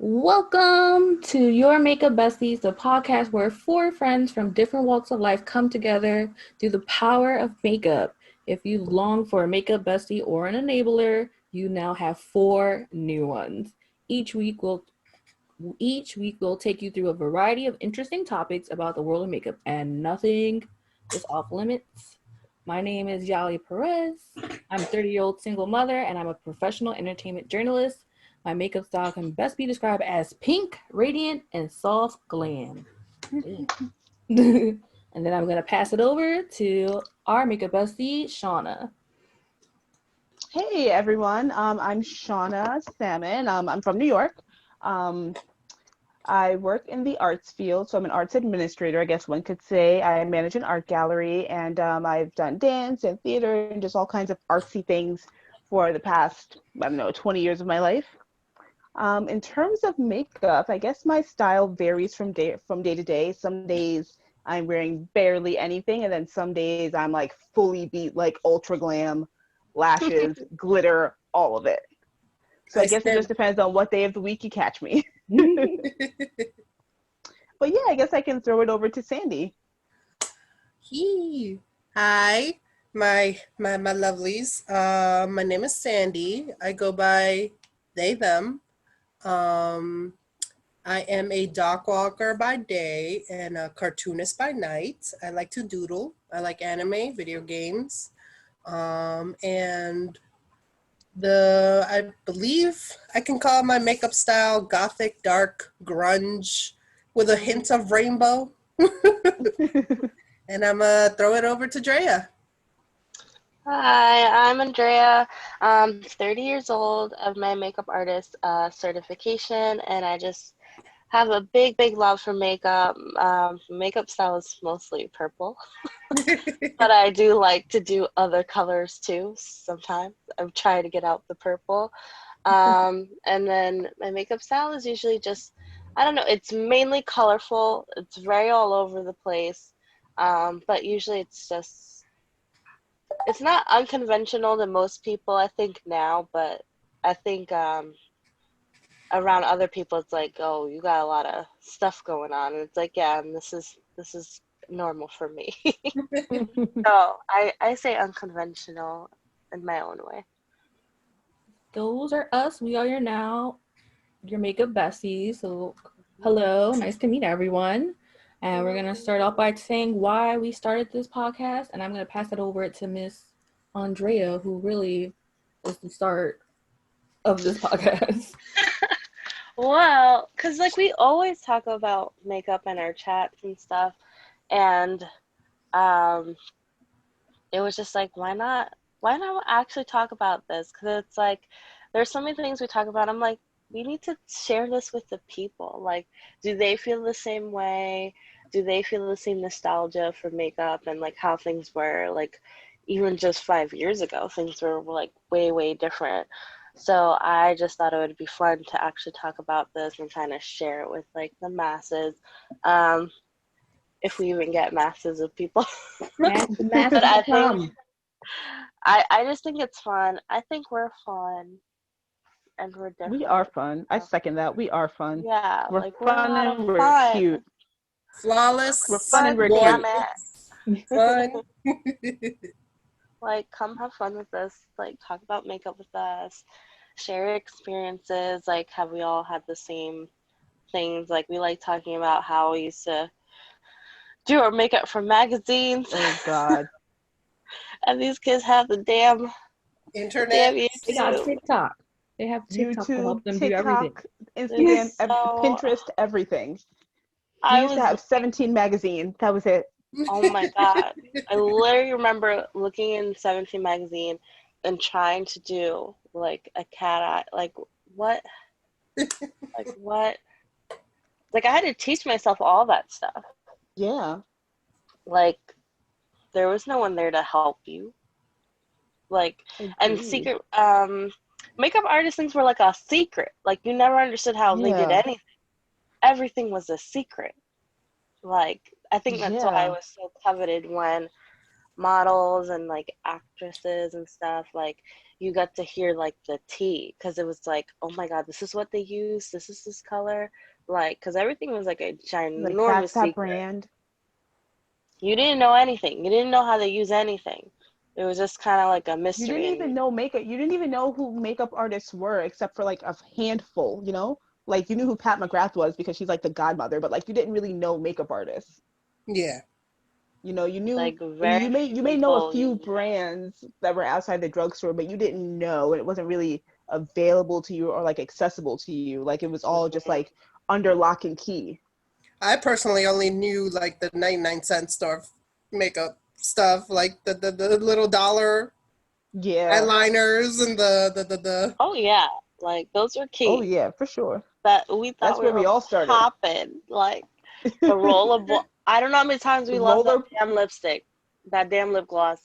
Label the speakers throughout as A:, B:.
A: Welcome to Your Makeup Besties, the podcast where four friends from different walks of life come together through the power of makeup. If you long for a makeup bestie or an enabler, you now have four new ones. Each week we'll take you through a variety of interesting topics about the world of makeup, and nothing is off limits. My name is Yali Perez. I'm a 30-year-old single mother, and I'm a professional entertainment journalist. My makeup style can best be described as pink, radiant, and soft glam. And then I'm going to pass it over to our makeup bestie, Shawna.
B: Hey everyone, I'm Shawna Salmon. I'm from New York. Um, I work in the arts field, so I'm an arts administrator, I guess one could say. I manage an art gallery, and I've done dance and theater and just all kinds of artsy things for the past, 20 years of my life. In terms of makeup, I guess my style varies from day to day. Some days I'm wearing barely anything, and then some days I'm like fully beat, like ultra glam, lashes, glitter, all of it. So I
C: I
B: guess it
C: stand.
B: just depends on what day of the week you catch me. But yeah, I guess I can throw it over to Sandi.
C: He. Hi, my lovelies. My name is Sandy. I go by they them. Um, I am a dock walker by day and a cartoonist by night. I like to doodle. I like anime, video games, and I believe I can call my makeup style gothic, dark, grunge, with a hint of rainbow. And I'm going to throw it over to Drea.
D: Hi, I'm Andrea. I'm 30 years old. I have my makeup artist certification, and I just have a big love for makeup. Makeup style is mostly purple, but I do like to do other colors too sometimes. I'm trying to get out the purple. And then my makeup style is usually just, I don't know, it's mainly colorful. It's very all over the place. But usually it's not unconventional to most people, I think now, but I think around other people, it's like, oh, you got a lot of stuff going on, and it's like, yeah, and this is normal for me. So I say unconventional in my own way.
A: Those are us. We are your makeup besties. So, hello, nice to meet everyone. And we're gonna start off by saying why we started this podcast, and I'm gonna pass it over to Miss Andrea, who really is the start of this podcast.
D: Well, because like we always talk about makeup in our chats and stuff, and um, it was just like, why not actually talk about this? Because it's like, there's so many things we talk about. I'm like, we need to share this with the people. Like, do they feel the same way? Do they feel the same nostalgia for makeup and like how things were? Like, even just 5 years ago, things were like way different. So I just thought it would be fun to actually talk about this and kind of share it with like the masses. Um, if we even get masses of people.
A: And the
D: But
A: masses
D: I
A: to
D: think
A: come.
D: I just think it's fun. I think we're fun and we're
B: We are
D: different.
B: fun. I
D: So,
B: second that. We are fun.
D: yeah,
B: We're
D: like we're a
B: fun
D: lot of
B: and we're
D: fun.
B: cute. We're
C: Flawless,
B: fun and
D: Fun,
B: we're
D: damn
B: cute.
C: gorgeous, fun.
D: Like, come have fun with us. Like, talk about makeup with us. Share experiences. Like, have we all had the same things? Like, we like talking about how we used to do our makeup for magazines.
B: Oh God.
D: And these kids have the damn
C: Internet.
A: They got
D: YouTube.
A: TikTok. They have TikTok to
B: YouTube,
A: help them do everything.
B: TikTok, Instagram,
D: It's so.
B: Pinterest, everything. We
D: I
B: used to
D: was
B: have 17 magazine. That was it.
D: Oh my God. I literally remember looking in 17 magazine and trying to do like a cat eye. Like, what? Like, what? Like, I had to teach myself all that stuff.
B: Yeah.
D: Like, there was no one there to help you. Like, and
B: Agreed.
D: makeup artist things were like a secret. Like, you never understood how they did
B: Yeah.
D: anything. Everything was a secret. Like, I think that's why it
B: Yeah.
D: was so coveted when models and like actresses and stuff, like you got to hear like the tea, because it was like, oh my god, this is what they use, this is this color, like, because everything was like a
B: Like
D: ginormous
B: that's that
D: secret.
B: brand.
D: You didn't know anything. You didn't know how they use anything. It was just kind of like a
B: You
D: mystery.
B: didn't
D: And
B: even know makeup. You didn't even know who makeup artists were, except for like a handful. You know, like you knew who Pat McGrath was because she's like the godmother, but like you didn't really know makeup artists.
C: Yeah.
B: You know, you knew.
D: like
B: I mean,
D: very
B: you
D: few
B: may know a
D: people
B: few
D: you knew.
B: brands that were outside the drugstore, but you didn't know, and it wasn't really available to you or like accessible to you. Like it was all just
D: Mhm.
B: like under lock and key.
C: I personally only knew like the 99-cent store makeup stuff, like the little dollar
B: Yeah.
C: eyeliners and the
D: Oh yeah, like those were
B: Oh
D: key.
B: yeah, for sure.
D: That we thought
B: That's
D: we
B: where we
D: were
B: all started.
D: popping. Like the rollerball. I don't know how many times we lost that
B: Roller.
D: damn lipstick, that damn lip gloss.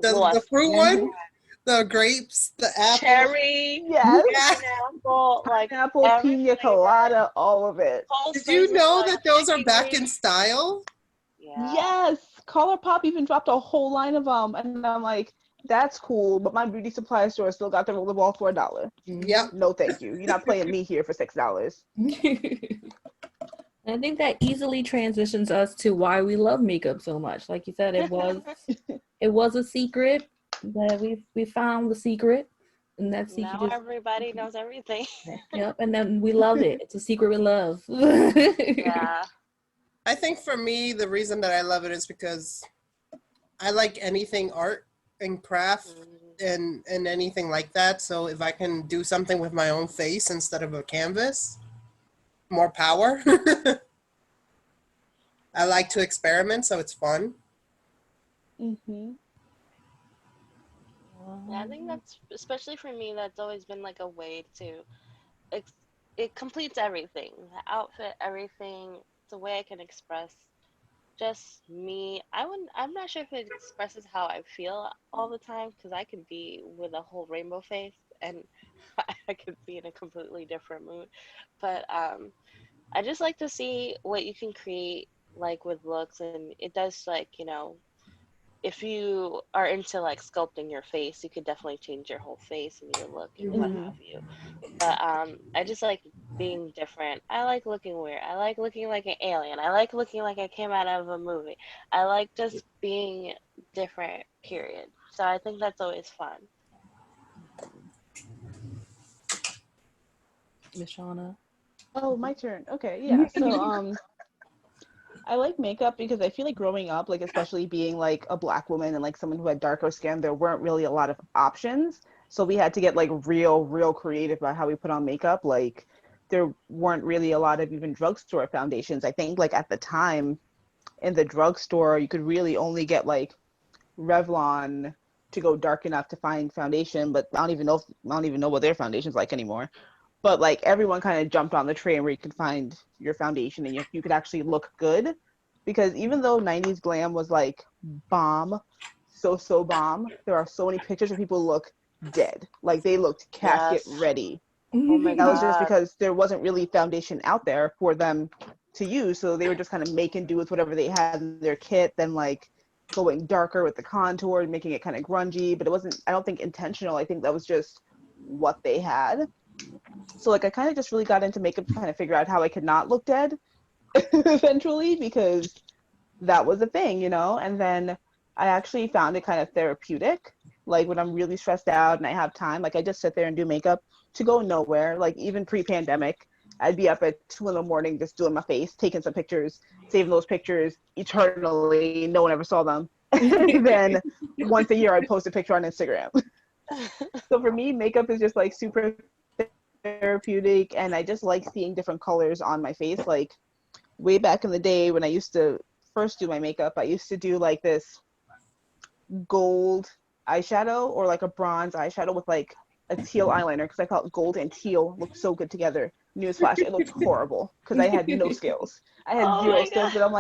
C: the
D: Lost
C: fruit
B: Mhm.
C: one, the grapes, the apple.
D: cherry,
B: Yes.
C: Yeah.
D: pineapple, like
B: Pineapple,
D: every
B: pina
D: flavor.
B: colada, all of it.
D: Cold
C: Did you
D: Springs was
C: know
D: like
C: that those are
D: chicken
C: back in
D: grease.
C: style?
D: Yeah.
B: Yes, ColourPop even dropped a whole line of them, and I'm like, that's cool, but my beauty supply store still got the rollerball for $1.
C: Yep.
B: No, thank you. You're not playing me here for $6.
A: I think that easily transitions us to why we love makeup so much. Like you said, it was a secret that we found the secret, and that secret
D: Now
A: is
D: everybody knows everything.
A: yep. And then we love it. It's a secret we love.
D: Yeah.
C: I think for me, the reason that I love it is because I like anything art and craft
D: Mhm.
C: and anything like that. So if I can do something with my own face instead of a canvas, more power. I like to experiment, so it's fun.
B: Mm-hmm.
D: Yeah, I think that's, especially for me, that's always been like a way to ex- it completes everything. The outfit, everything. It's a way I can express just me. I'm not sure if it expresses how I feel all the time, because I could be with a whole rainbow face and I could be in a completely different mood. But I just like to see what you can create like with looks, and it does, like, if you are into like sculpting your face, you could definitely change your whole face and your look and what
B: Mm-hmm.
D: have you. But I just like being different. I like looking weird. I like looking like an alien. I like looking like I came out of a movie. I like just being different, period. So I think that's always fun.
A: Miss Shauna.
B: Oh, my turn. Okay, yeah. So, I like makeup because I feel like growing up, like especially being like a black woman and like someone who had darker skin, there weren't really a lot of options. So we had to get like real creative about how we put on makeup. Like there weren't really a lot of even drugstore foundations. I think like at the time in the drugstore, you could really only get like Revlon to go dark enough to find foundation, but I don't even know what their foundation's like anymore. But like everyone kind of jumped on the train where you could find your foundation and you could actually look good, because even though 90s glam was like bomb, so bomb, there are so many pictures where people look dead, like they looked casket
D: Yes.
B: ready.
D: Oh my
B: That was just
D: God.
B: because there wasn't really foundation out there for them to use, so they were just kind of making do with whatever they had in their kit, then like going darker with the contour and making it kind of grungy, but it wasn't, I don't think, intentional. I think that was just what they had. So like I kind of just really got into makeup to kind of figure out how I could not look dead eventually, because that was a thing, you know? And then I actually found it kind of therapeutic. Like when I'm really stressed out and I have time, like I just sit there and do makeup to go nowhere. Like even pre-pandemic, I'd be up at 2 in the morning just doing my face, taking some pictures, saving those pictures eternally. No one ever saw them. And then once a year, I'd post a picture on Instagram. So for me, makeup is just like super therapeutic, and I just like seeing different colors on my face. Like way back in the day when I used to first do my makeup, I used to do like this gold eyeshadow or like a bronze eyeshadow with like a teal eyeliner, because I felt gold and teal looked so good together. Newsflash, it looked horrible because I had no skills. I had
D: Oh
B: zero
D: my
B: skills,
D: God.
B: but I'm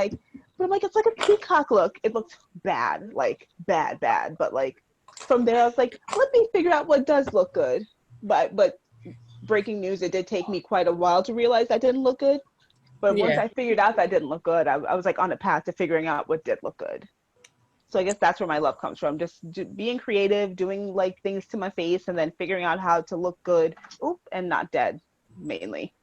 B: like, it's like a peacock look. It looked bad, like bad. But like from there, I was like, let me figure out what does look good. But breaking news, it did take me quite a while to realize that didn't look good. But once
C: Yeah.
B: I figured out that didn't look good, I was like on a path to figuring out what did look good. So I guess that's where my love comes from. Just being creative, doing like things to my face, and then figuring out how to look good, and not dead, mainly.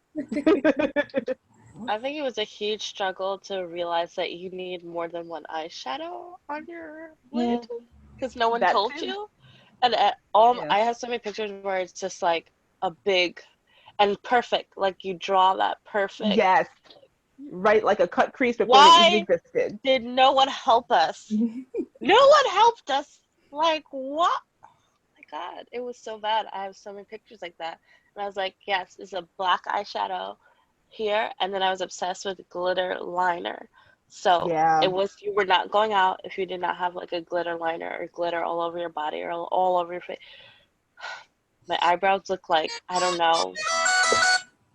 D: I think it was a huge struggle to realize that you need more than one eyeshadow on your lid because no one
B: That
D: told
B: too.
D: you. And I
B: Yes.
D: have so many pictures where it's just like a big and perfect, like you draw that perfect.
B: Yes. Right, like a cut crease before it even
D: Why
B: existed.
D: did no one help us? No one helped us. Like, what? Oh my God, it was so bad. I have so many pictures like that. And I was like, yes, it's a black eyeshadow here. And then I was obsessed with glitter liner. So
B: Yeah.
D: it was, you were not going out if you did not have like a glitter liner or glitter all over your body or all over your face. My eyebrows look like, I don't know,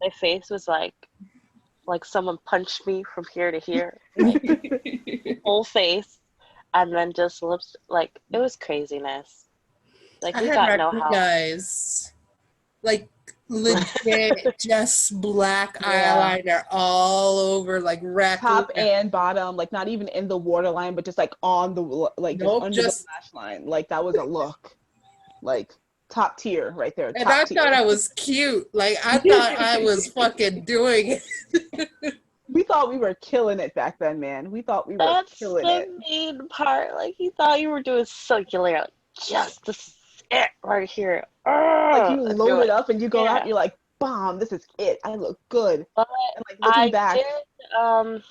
D: my face was like someone punched me from here to here, like whole face, and then just lips. Like it was craziness. Like
C: I
D: we
C: had
D: got no
C: raccoon
D: help.
C: eyes. Like legit just black
B: Yeah.
C: eyeliner all over, like raccoon.
B: Top and bottom, like not even in the waterline, but just like on the like just
C: Nope,
B: under the
C: just,
B: lash line. Like that was a look. Like top tier right there.
C: and
B: Top
C: I thought
B: tier.
C: I was cute. Like I thought I was fucking doing it.
B: We thought we were killing it back then, man. We thought we were
D: That's
B: killing it.
D: the main part. Like you thought you were doing circular. Like, yes, this is it right here.
B: Like you
D: And you're
B: load it
D: like,
B: up and you go out,
D: yeah.
B: you're like, bomb, this is it. I look good.
D: But
B: And like looking
D: I
B: back,
D: did. Um,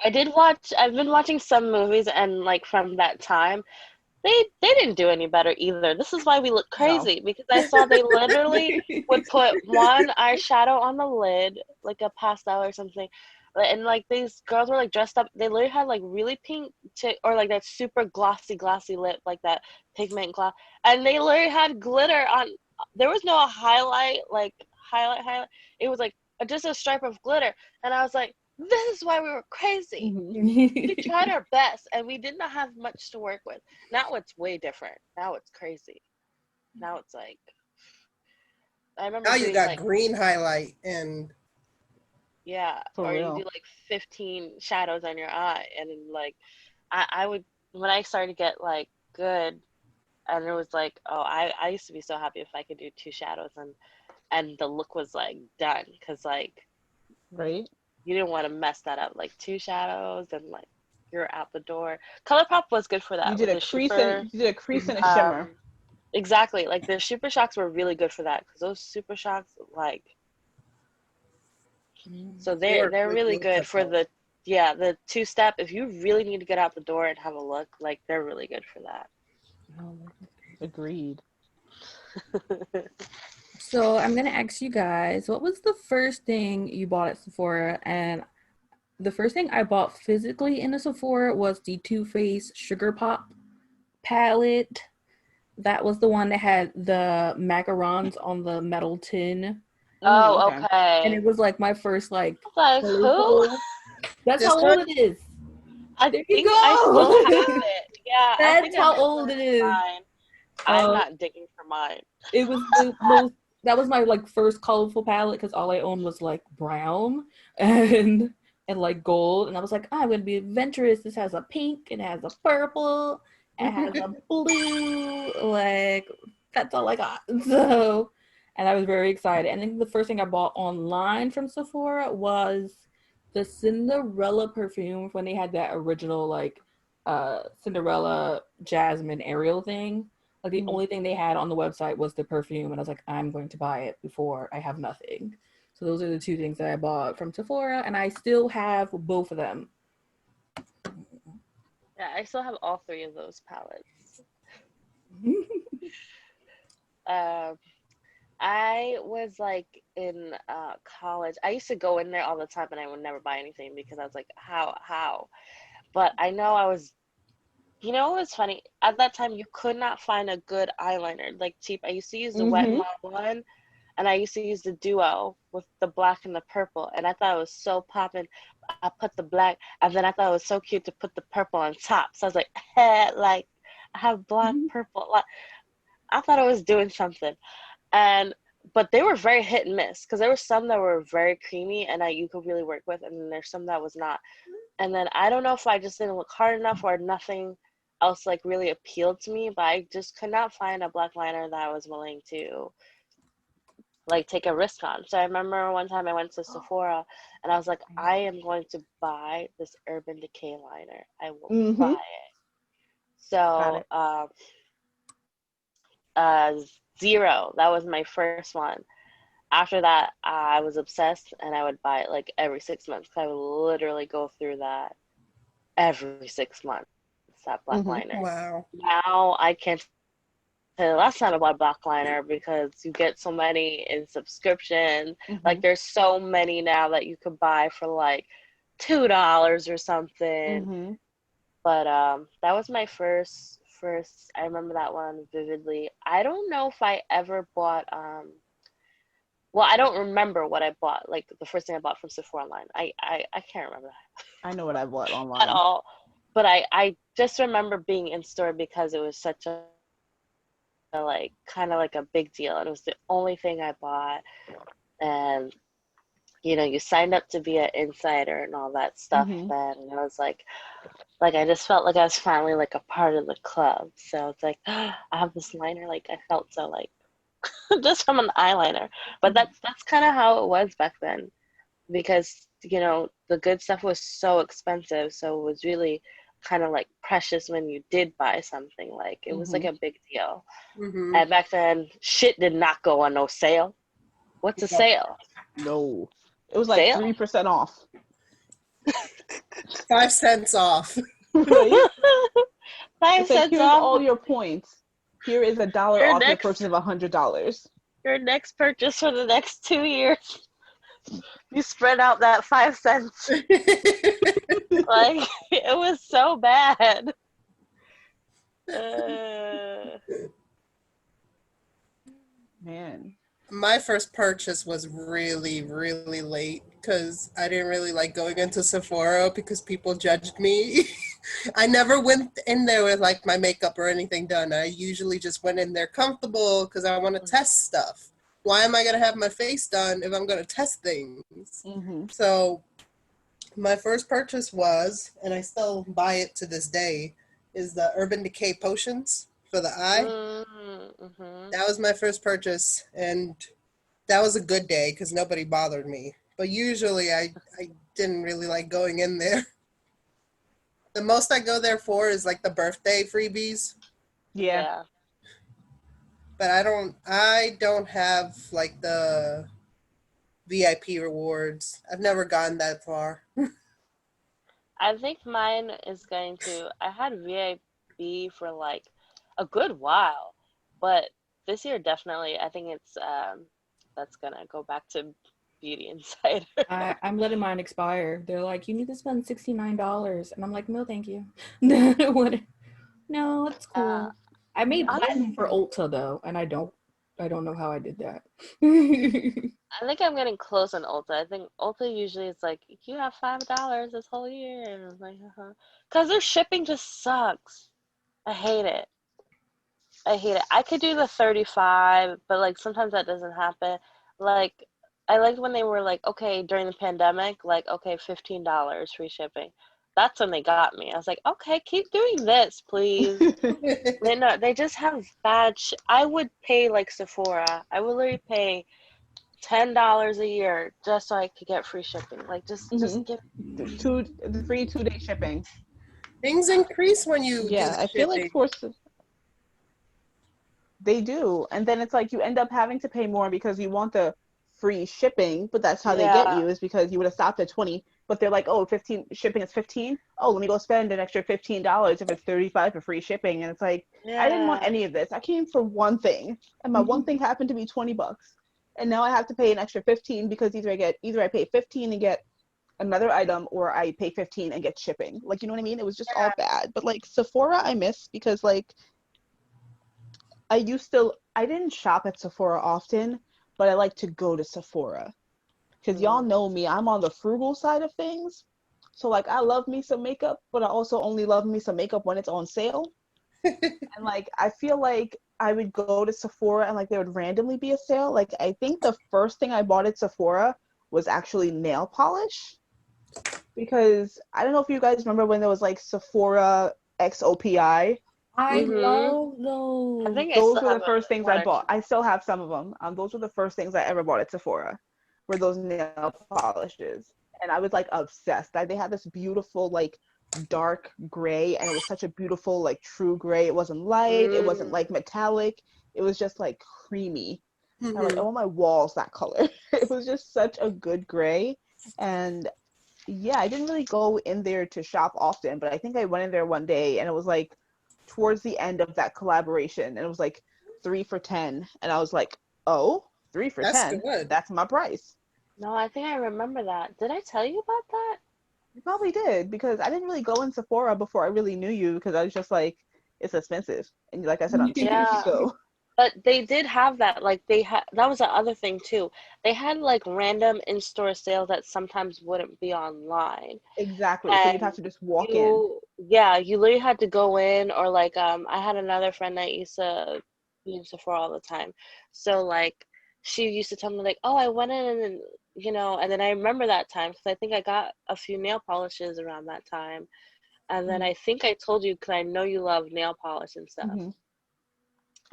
D: I did watch. I've been watching some movies, and like from that time, they didn't do any better either. This is why we look
B: no.
D: crazy because I saw they literally would put one eyeshadow on the lid, like a pastel or something. And like these girls were like dressed up. They literally had like really pink or like that super glossy lip, like that pigment gloss. And they literally had glitter on. There was no highlight, like highlight. It was like just a stripe of glitter. And I was like, this is why we were crazy.
B: Mhm.
D: We tried our best and we did not have much to work with. Now it's way different. Now it's crazy. Now it's like I remember
C: Now you
D: doing
C: got
D: like
C: green highlight and
D: yeah,
B: For
D: or you do
B: real.
D: like 15 shadows on your eye and then, like I would when I started to get like good and it was like oh I used to be so happy if I could do two shadows and the look was like done because like
B: Right?
D: you didn't want to mess that up like two shadows and like you're out the door. ColourPop was good for that with the super
B: You did a crease and a shimmer.
D: exactly. Like the super shocks were really good for that because those super shocks, like, so
C: they were
D: they're
C: quick
D: really
C: look
D: good
C: at
D: for
C: though.
D: the two step. If you really need to get out the door and have a look, like they're really good for
B: Agreed.
D: that.
A: So I'm gonna ask you guys, what was the first thing you bought at Sephora? And the first thing I bought physically in a Sephora was the Too Faced Sugar Pop palette. That was the one that had the macarons on the metal tin.
D: Oh,
B: Okay.
A: And
D: okay.
A: it was like my first like
D: Like who?
A: colorful. That's
C: This
A: how old
C: one?
A: it is.
D: I
A: There you
D: think I still
A: go.
D: have it. Yeah, I think
A: That's
D: I
A: how
D: still
A: old it is.
D: have mine. I'm
A: Uh,
D: not digging for mine.
A: it was the most. That was my like first colorful palette because all I owned was like brown and like gold, and I was like, I'm gonna be adventurous. This has a pink, it has a purple, it has a blue. Like that's all I got. So, and I was very excited. And then the first thing I bought online from Sephora was the Cinderella perfume when they had that original like Cinderella Jasmine Ariel thing. Like the only thing they had on the website was the perfume, and I was like, I'm going to buy it before I have nothing. So those are the two things that I bought from Sephora, and I still have both of them.
D: Yeah, I still have all three of those palettes. Um, I was like in college. I used to go in there all the time and I would never buy anything because I was like, how? But I know I was, you know, it was funny. At that time, you could not find a good eyeliner, like cheap. I used to use the Wet n
B: Mm-hmm.
D: Wild one and I used to use the duo with the black and the purple. And I thought it was so popping. I put the black and then I thought it was so cute to put the purple on top. So I was like, hey, like I have black, purple. Like, I thought I was doing something. And but they were very hit and miss because there were some that were very creamy and you could really work with, and then there's some that was not. And then I don't know if I just didn't look hard enough or nothing. else like really appealed to me, but I just could not find a black liner that I was willing to like take a risk on. So I remember one time I went to Sephora and I was like, I am going to buy this Urban Decay liner. I will buy it.
B: Got
D: So
B: it.
D: uh, Zero, that was my first one. After that, I was obsessed and I would buy it like every 6 months. I would literally go through that every 6 months, that black liner.
C: Wow.
D: Now I can't tell the last time I bought a black liner because you get so many in subscription. Like there's so many now that you could buy for like $2 or something. But that was my first. I remember that one vividly. I don't know if I ever bought well, I don't remember what I bought, like the first thing I bought from Sephora online. I can't remember
B: I know what I bought
D: that at
B: online.
D: all. But I just remember being in store because it was such a like kind of like a big deal. And it was the only thing I bought. And you signed up to be an insider and all that stuff then. And I was like I just felt like I was finally like a part of the club. So it's like I have this liner, like I felt so like just from an eyeliner. But that's kind of how it was back then, because the good stuff was so expensive, so it was really kind of like precious when you did buy something. Like it was like a big deal. And back then shit did not go on no sale. What's a sale?
B: No, it was like
D: Sale?
B: 3% off.
C: 5 cents off.
B: Right?
D: 5
B: It's like,
D: cents
B: here's
D: off.
B: all your points. Here is $1 off your purchase of $100.
D: Your next purchase for the next 2 years. You spread out that 5 cents. Like it was so bad.
B: Man.
C: My first purchase was really, really late because I didn't really like going into Sephora because people judged me. I never went in there with like my makeup or anything done. I usually just went in there comfortable because I want to test stuff. Why am I going to have my face done if I'm going to test things? So my first purchase was, and I still buy it to this day, is the Urban Decay potions for the eye. That was my first purchase, and that was a good day because nobody bothered me. But usually I didn't really like going in there. The most I go there for is like the birthday freebies.
B: Yeah.
C: But I don't have like the VIP rewards. I've never gotten that far.
D: I think mine is going to. I had VIP for like a good while, but this year definitely. I think it's that's gonna go back to Beauty Insider.
A: I'm letting mine expire. They're like, you need to spend $69, and I'm like, no, thank you. No, it's cool. I made platinum for Ulta though, and I don't know how I did that.
D: I think I'm getting close on Ulta. I think Ulta usually it's like you have $5 this whole year, and I'm like, because their shipping just sucks. I hate it. I could do the 35, but like sometimes that doesn't happen. Like I liked when they were like, okay, during the pandemic, like okay, $15 free shipping. That's when they got me. I was like, okay, keep doing this, please. They just have bad. I would pay like Sephora. I would literally pay $10 a year just so I could get free shipping. Like just give
B: The free 2-day shipping.
C: Things increase when you do the
B: I feel like
C: shipping.
B: they do, and then it's like you end up having to pay more because you want the free shipping, but that's how they get you, is because you would have stopped at 20, but they're like, oh, 15 shipping is 15. Oh, let me go spend an extra $15 if it's 35 for free shipping. And it's like, I didn't want any of this. I came for one thing, and my one thing happened to be $20, and now I have to pay an extra 15 because either I pay 15 and get another item, or I pay 15 and get shipping. Like, you know what I mean? It was just all bad. But like Sephora I miss because like I didn't shop at Sephora often, but I like to go to Sephora. Because y'all know me, I'm on the frugal side of things. So like I love me some makeup, but I also only love me some makeup when it's on sale. And like I feel like I would go to Sephora and like there would randomly be a sale. Like I think the first thing I bought at Sephora was actually nail polish. Because I don't know if you guys remember when there was like Sephora XOPI.
A: I
D: Mhm.
A: love those.
D: I think I
B: Those
D: still
B: were
D: have
B: the first things
D: one
B: I
D: or
B: bought.
D: two.
B: I still have some of them. Those were the first things I ever bought at Sephora, were those nail polishes, and I was like obsessed. They had this beautiful like dark gray, and it was such a beautiful like true gray. It wasn't light. It wasn't
D: Mm.
B: like metallic. It was just like creamy. I'm like, I
C: Mhm.
B: want my walls that color. It was just such a good gray, and yeah, I didn't really go in there to shop often, but I think I went in there one day and it was like towards the end of that collaboration and it was like 3 for 10. And I was like, oh, 3 for
C: That's
B: 10.
C: good.
B: That's my price.
D: No, I think I remember that. Did I tell you about that?
B: You probably did because I didn't really go in Sephora before I really knew you because I was just like, it's expensive. And like I said, I'm cheap.
D: Yeah.
B: So
D: But they did have that. Like they had that was the other thing too. They had like random in-store sales that sometimes wouldn't be online.
B: exactly. So you'd have
D: And
B: to just walk in.
D: you literally had to go in or like I had another friend that used to be in Sephora all the time. So like she used to tell me like, "Oh, I went in and and then I remember that time because I think I got a few nail polishes around that time. And then
B: Mm-hmm.
D: I think I told you because I know you love nail polish and stuff.
B: Mm-hmm.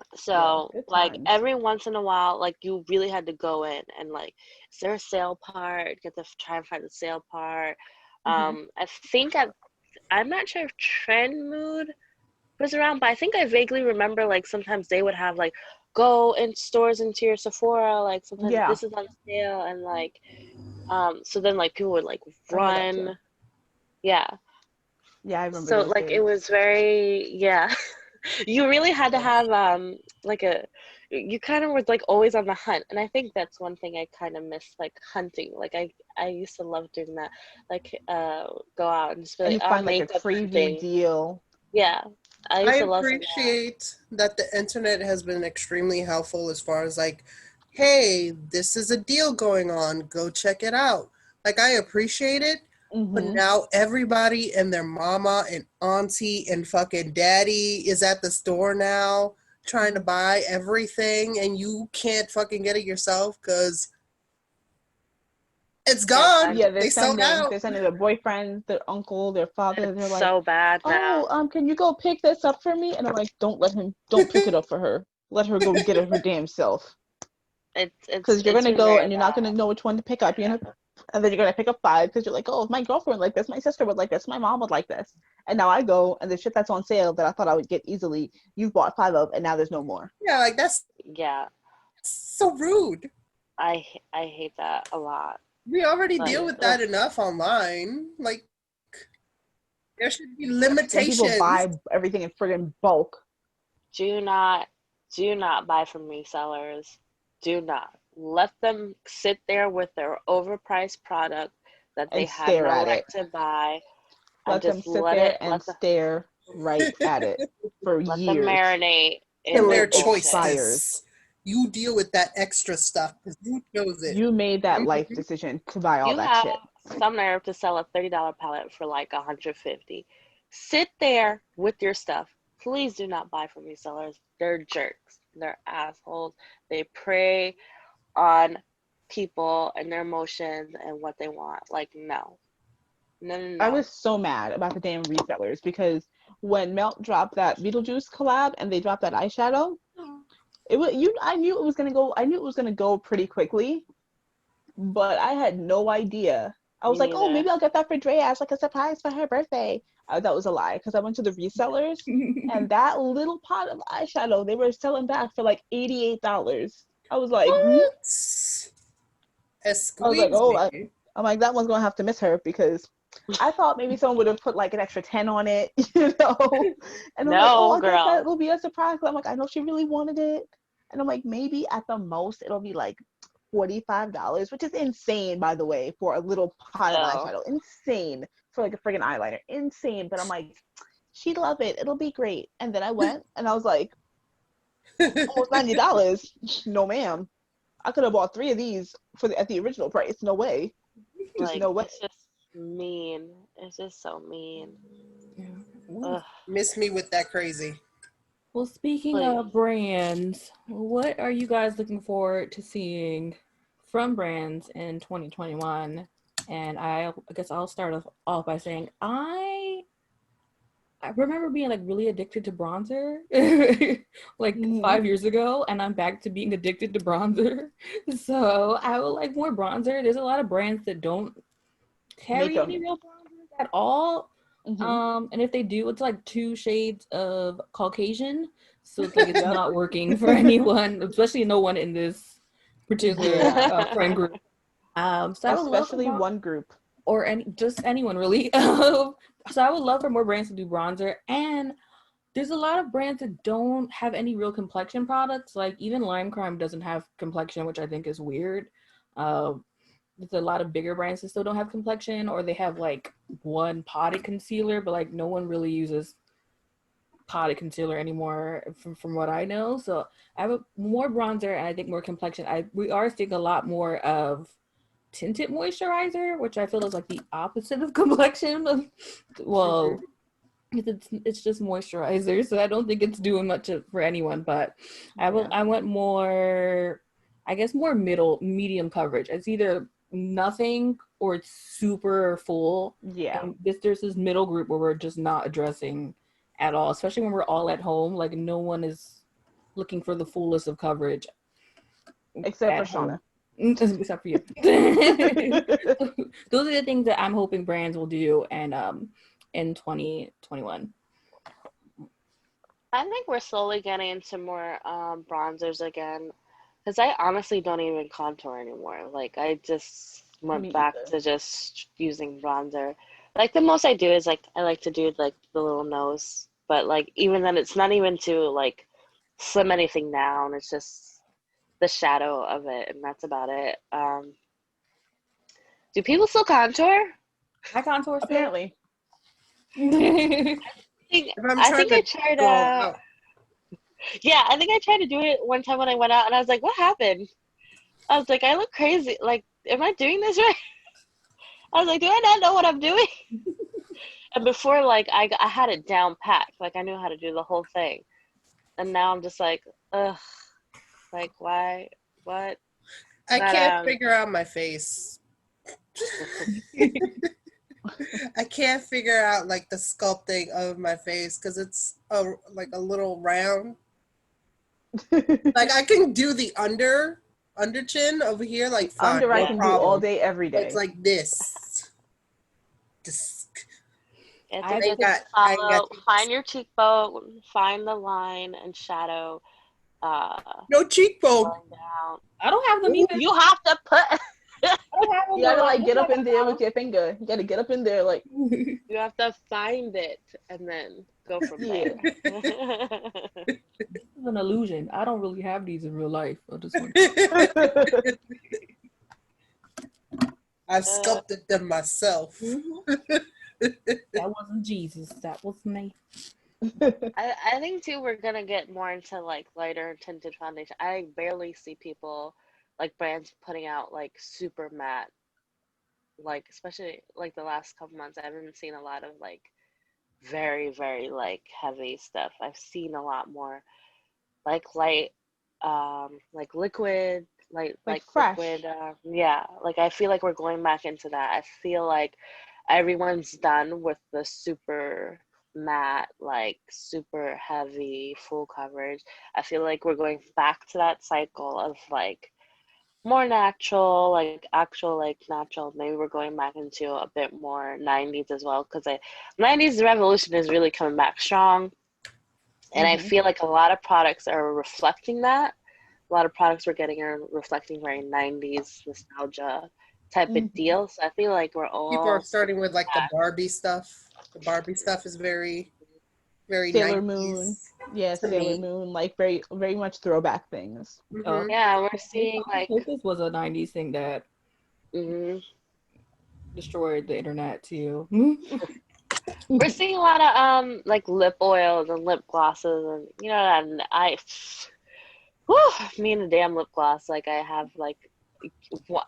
B: Yeah,
D: So,
B: good
D: like
B: times.
D: every once in a while, like you really had to go in and like, is there a sale part? Get to try and find the sale part.
B: Mm-hmm.
D: I think I'm not sure if Trend Mood was around, but I think I vaguely remember like sometimes they would have like go in stores into your Sephora, like sometimes
B: Yeah,
D: this is on sale and like so then like people would like
B: I had that too.
D: run. Yeah.
B: Yeah, I remember
D: So
B: those
D: like it
B: days.
D: was very yeah. You really had to have like a you kind of were like always on the hunt, and I think that's one thing I kind of miss, like hunting. Like I used to love doing that, like go out and just be
B: And
D: like
B: you
D: oh
B: find like a
D: makeup
B: crazy
D: hunting.
B: deal.
D: Yeah, I
C: I
D: used to love some of that.
C: appreciate that the internet has been extremely helpful as far as like, hey, this is a deal going on. Go check it out. Like, I appreciate it. But
B: Mm-hmm.
C: now everybody and their mama and auntie and fucking daddy is at the store now trying to buy everything and you can't fucking get it yourself because it's gone.
B: Yeah,
D: Exactly.
C: They sold out.
B: they're sending their boyfriend, their uncle, their father. They're
D: It's
B: like,
D: so bad
B: "Oh,
D: now.
B: can you go pick this up for me?" And I'm like, don't pick it up for her. Let her go get it her damn self. Because you're
D: It's
B: gonna
D: been
B: go
D: very
B: and you're not gonna
D: bad.
B: know which one to pick up. And then you're gonna pick up five because you're like, "Oh, if my girlfriend like this, my sister would like this, my mom would like this." And now I go and the shit that's on sale that I thought I would get easily, you've bought five of, and now there's no more.
C: Yeah, like that's
D: Yeah,
C: so rude.
D: I hate that a lot.
C: We already deal
D: Like
C: with
D: ugh.
C: that enough online. Like, there should be
B: When people
C: limitations.
B: buy everything in friggin' bulk,
D: Do not, do not buy from resellers. Do not. Let them sit there with their overpriced product that they
B: and
D: had
B: stare
D: no
B: at
D: right
B: it.
D: to buy and
B: Let them
D: just
B: sit there and
D: let
B: stare right at it for
D: them
B: years
D: marinate in
C: And
B: till
D: their
C: their
B: it
D: bullshit.
B: expires.
C: choices. You deal with that extra stuff because you chose it.
B: You made that life decision to buy all
D: You
B: that
D: have
B: shit.
D: some nerve to sell a $30 palette for like 150. Sit there with your stuff. Please do not buy from resellers. They're jerks. They're assholes. They prey on people and their emotions and what they want. Like, no. No, no,
B: I
D: no.
B: was so mad about the damn resellers because when Melt dropped that Beetlejuice collab and they dropped that eyeshadow, it was you. I knew it was gonna go. I knew it was gonna go pretty quickly, but I had no idea. I
D: Me
B: was like, oh,
D: neither.
B: maybe I'll get that for Drea as like a surprise for her birthday. That was a lie because I went to the resellers and that little pot of eyeshadow they were selling back for like $88. I was like, hmm?
C: What?
B: I was like,
C: Excuse
B: oh,
C: me.
B: I'm like that one's gonna have to miss her because I thought maybe someone would have put like an extra 10 on it, you know. And I'm like, oh,
D: No,
B: I guess
D: girl.
B: that will be a surprise. I'm like, I know she really wanted it, and I'm like, maybe at the most it'll be like $45, which is insane, by the way, for a little pot of
D: Still.
B: eyeshadow. Insane for like a friggin' eyeliner. Insane. But I'm like, she'd love it. It'll be great. And then I went and I was like, almost $90. No, ma'am. I could have bought three of these at the original price. No way. Just
D: Like,
B: no way.
D: it's just mean. It's just so mean.
A: Yeah. Ooh.
D: Ugh,
C: Miss me with that crazy.
A: Well, speaking
D: please.
A: of brands, what are you guys looking forward to seeing from brands in 2021? And I guess I'll start off by saying I I remember being like really addicted to bronzer like
B: Mhm.
A: 5 years ago, and I'm back to being addicted to bronzer. So I would like more bronzer. There's a lot of brands that don't
B: Make
A: carry
B: 'em.
A: any real bronzers at all.
B: Mhm.
A: And if they do, it's like 2 shades of Caucasian. So it's like it's
B: Yep.
A: not working for anyone, especially no one in this particular
B: Yeah.
A: friend group. So I would love for
B: Especially one group.
A: or just anyone really. So I would love for more brands to do bronzer, and there's a lot of brands that don't have any real complexion products. Like even Lime Crime doesn't have complexion, which I think is weird. There's a lot of bigger brands that still don't have complexion, or they have like one potted concealer, but like no one really uses potted concealer anymore from what I know. So I have more bronzer and I think more complexion. We are seeing a lot more of tinted moisturizer, which I feel is like the opposite of complexion. Well, it's just moisturizer, so I don't think it's doing much for anyone. But
B: Yeah.
A: I want more, I guess more medium coverage. It's either nothing or it's super full.
B: Yeah.
A: And there's this middle group where we're just not addressing at all, especially when we're all at home. Like no one is looking for the fullest of coverage
B: Except for
A: at home.
B: Shawna.
A: Except for you. Those are the things that I'm hoping brands will do and in 2021.
D: I think we're slowly getting into more bronzers again. Because I honestly don't even contour anymore. Like, I just went
B: Me
D: back
B: either.
D: to just using bronzer. Like, the most I do is, like, I like to do, like, the little nose. But, like, even then, it's not even to, like, slim anything down. It's just the shadow of it, and that's about it. Do people still contour?
A: I contour still.
B: Apparently.
C: If I'm
D: I
C: trying
D: think I
C: to
D: tried,
C: go out,
D: yeah, I think I tried to do it one time when I went out, and I was like, what happened? I was like, I look crazy. Like, am I doing this right? I was like, do I not know what I'm doing? And before, like, I had it down packed. Like, I knew how to do the whole thing. And now I'm just like, ugh, like, why? What?
C: I
D: But,
C: can't figure out my face. I can't figure out like the sculpting of my face because it's like a little round. Like I can do the under chin over here, like
B: The
C: fine,
B: under I
C: no
B: can do all
C: problem.
B: day, every
C: But it's
B: day.
C: like this. Just
D: it's
A: I
D: a
C: I ain't
D: good
C: got I ain't got
D: follow. Find your cheekbone, find the line and shadow, uh,
C: no cheekbone.
D: going down.
A: I don't have them
C: Ooh,
A: either.
D: You have to put,
A: I don't have them
B: You
A: though.
B: gotta
A: I
B: like
A: look
B: get up
A: like
B: in there with your finger. You gotta get up in there like,
D: you have to find it and then go from
B: yeah.
D: there.
A: this is an illusion. I don't really have these in real life. I just want.
C: I've
D: Uh,
C: sculpted them myself.
A: That wasn't Jesus. That was me.
D: I think too we're gonna get more into like lighter tinted foundation. I barely see people like brands putting out like super matte, like especially like the last couple months. I haven't seen a lot of like very very like heavy stuff. I've seen a lot more like light, like liquid,
B: Like
D: like
B: fresh.
D: liquid. Yeah, like I feel like we're going back into that. I feel like everyone's done with the super matte, like super heavy, full coverage. I feel like we're going back to that cycle of like more natural, like actual, like natural. Maybe we're going back into a bit more 90s as well, because 90s revolution is really coming back strong. And I
B: Hmm.
D: feel like a lot of products are reflecting that. A lot of products we're getting are reflecting very 90s nostalgia type of
B: Hmm.
D: deal. So I feel like we're
C: People are
D: all
C: starting with like the
D: back.
C: Barbie stuff. The Barbie stuff is very
B: Sailor Moon.
C: 90s
B: Yeah,
C: to
B: Sailor
C: me.
B: Moon. Like very much throwback things.
A: Oh,
D: Yeah, we're
A: I
D: seeing
A: thought
D: like,
A: Focus was a '90s thing that
D: mhm.
A: destroyed the internet too.
D: We're seeing a lot of like lip oils and lip glosses, and you know, and whew, me and the damn lip gloss. Like I have like,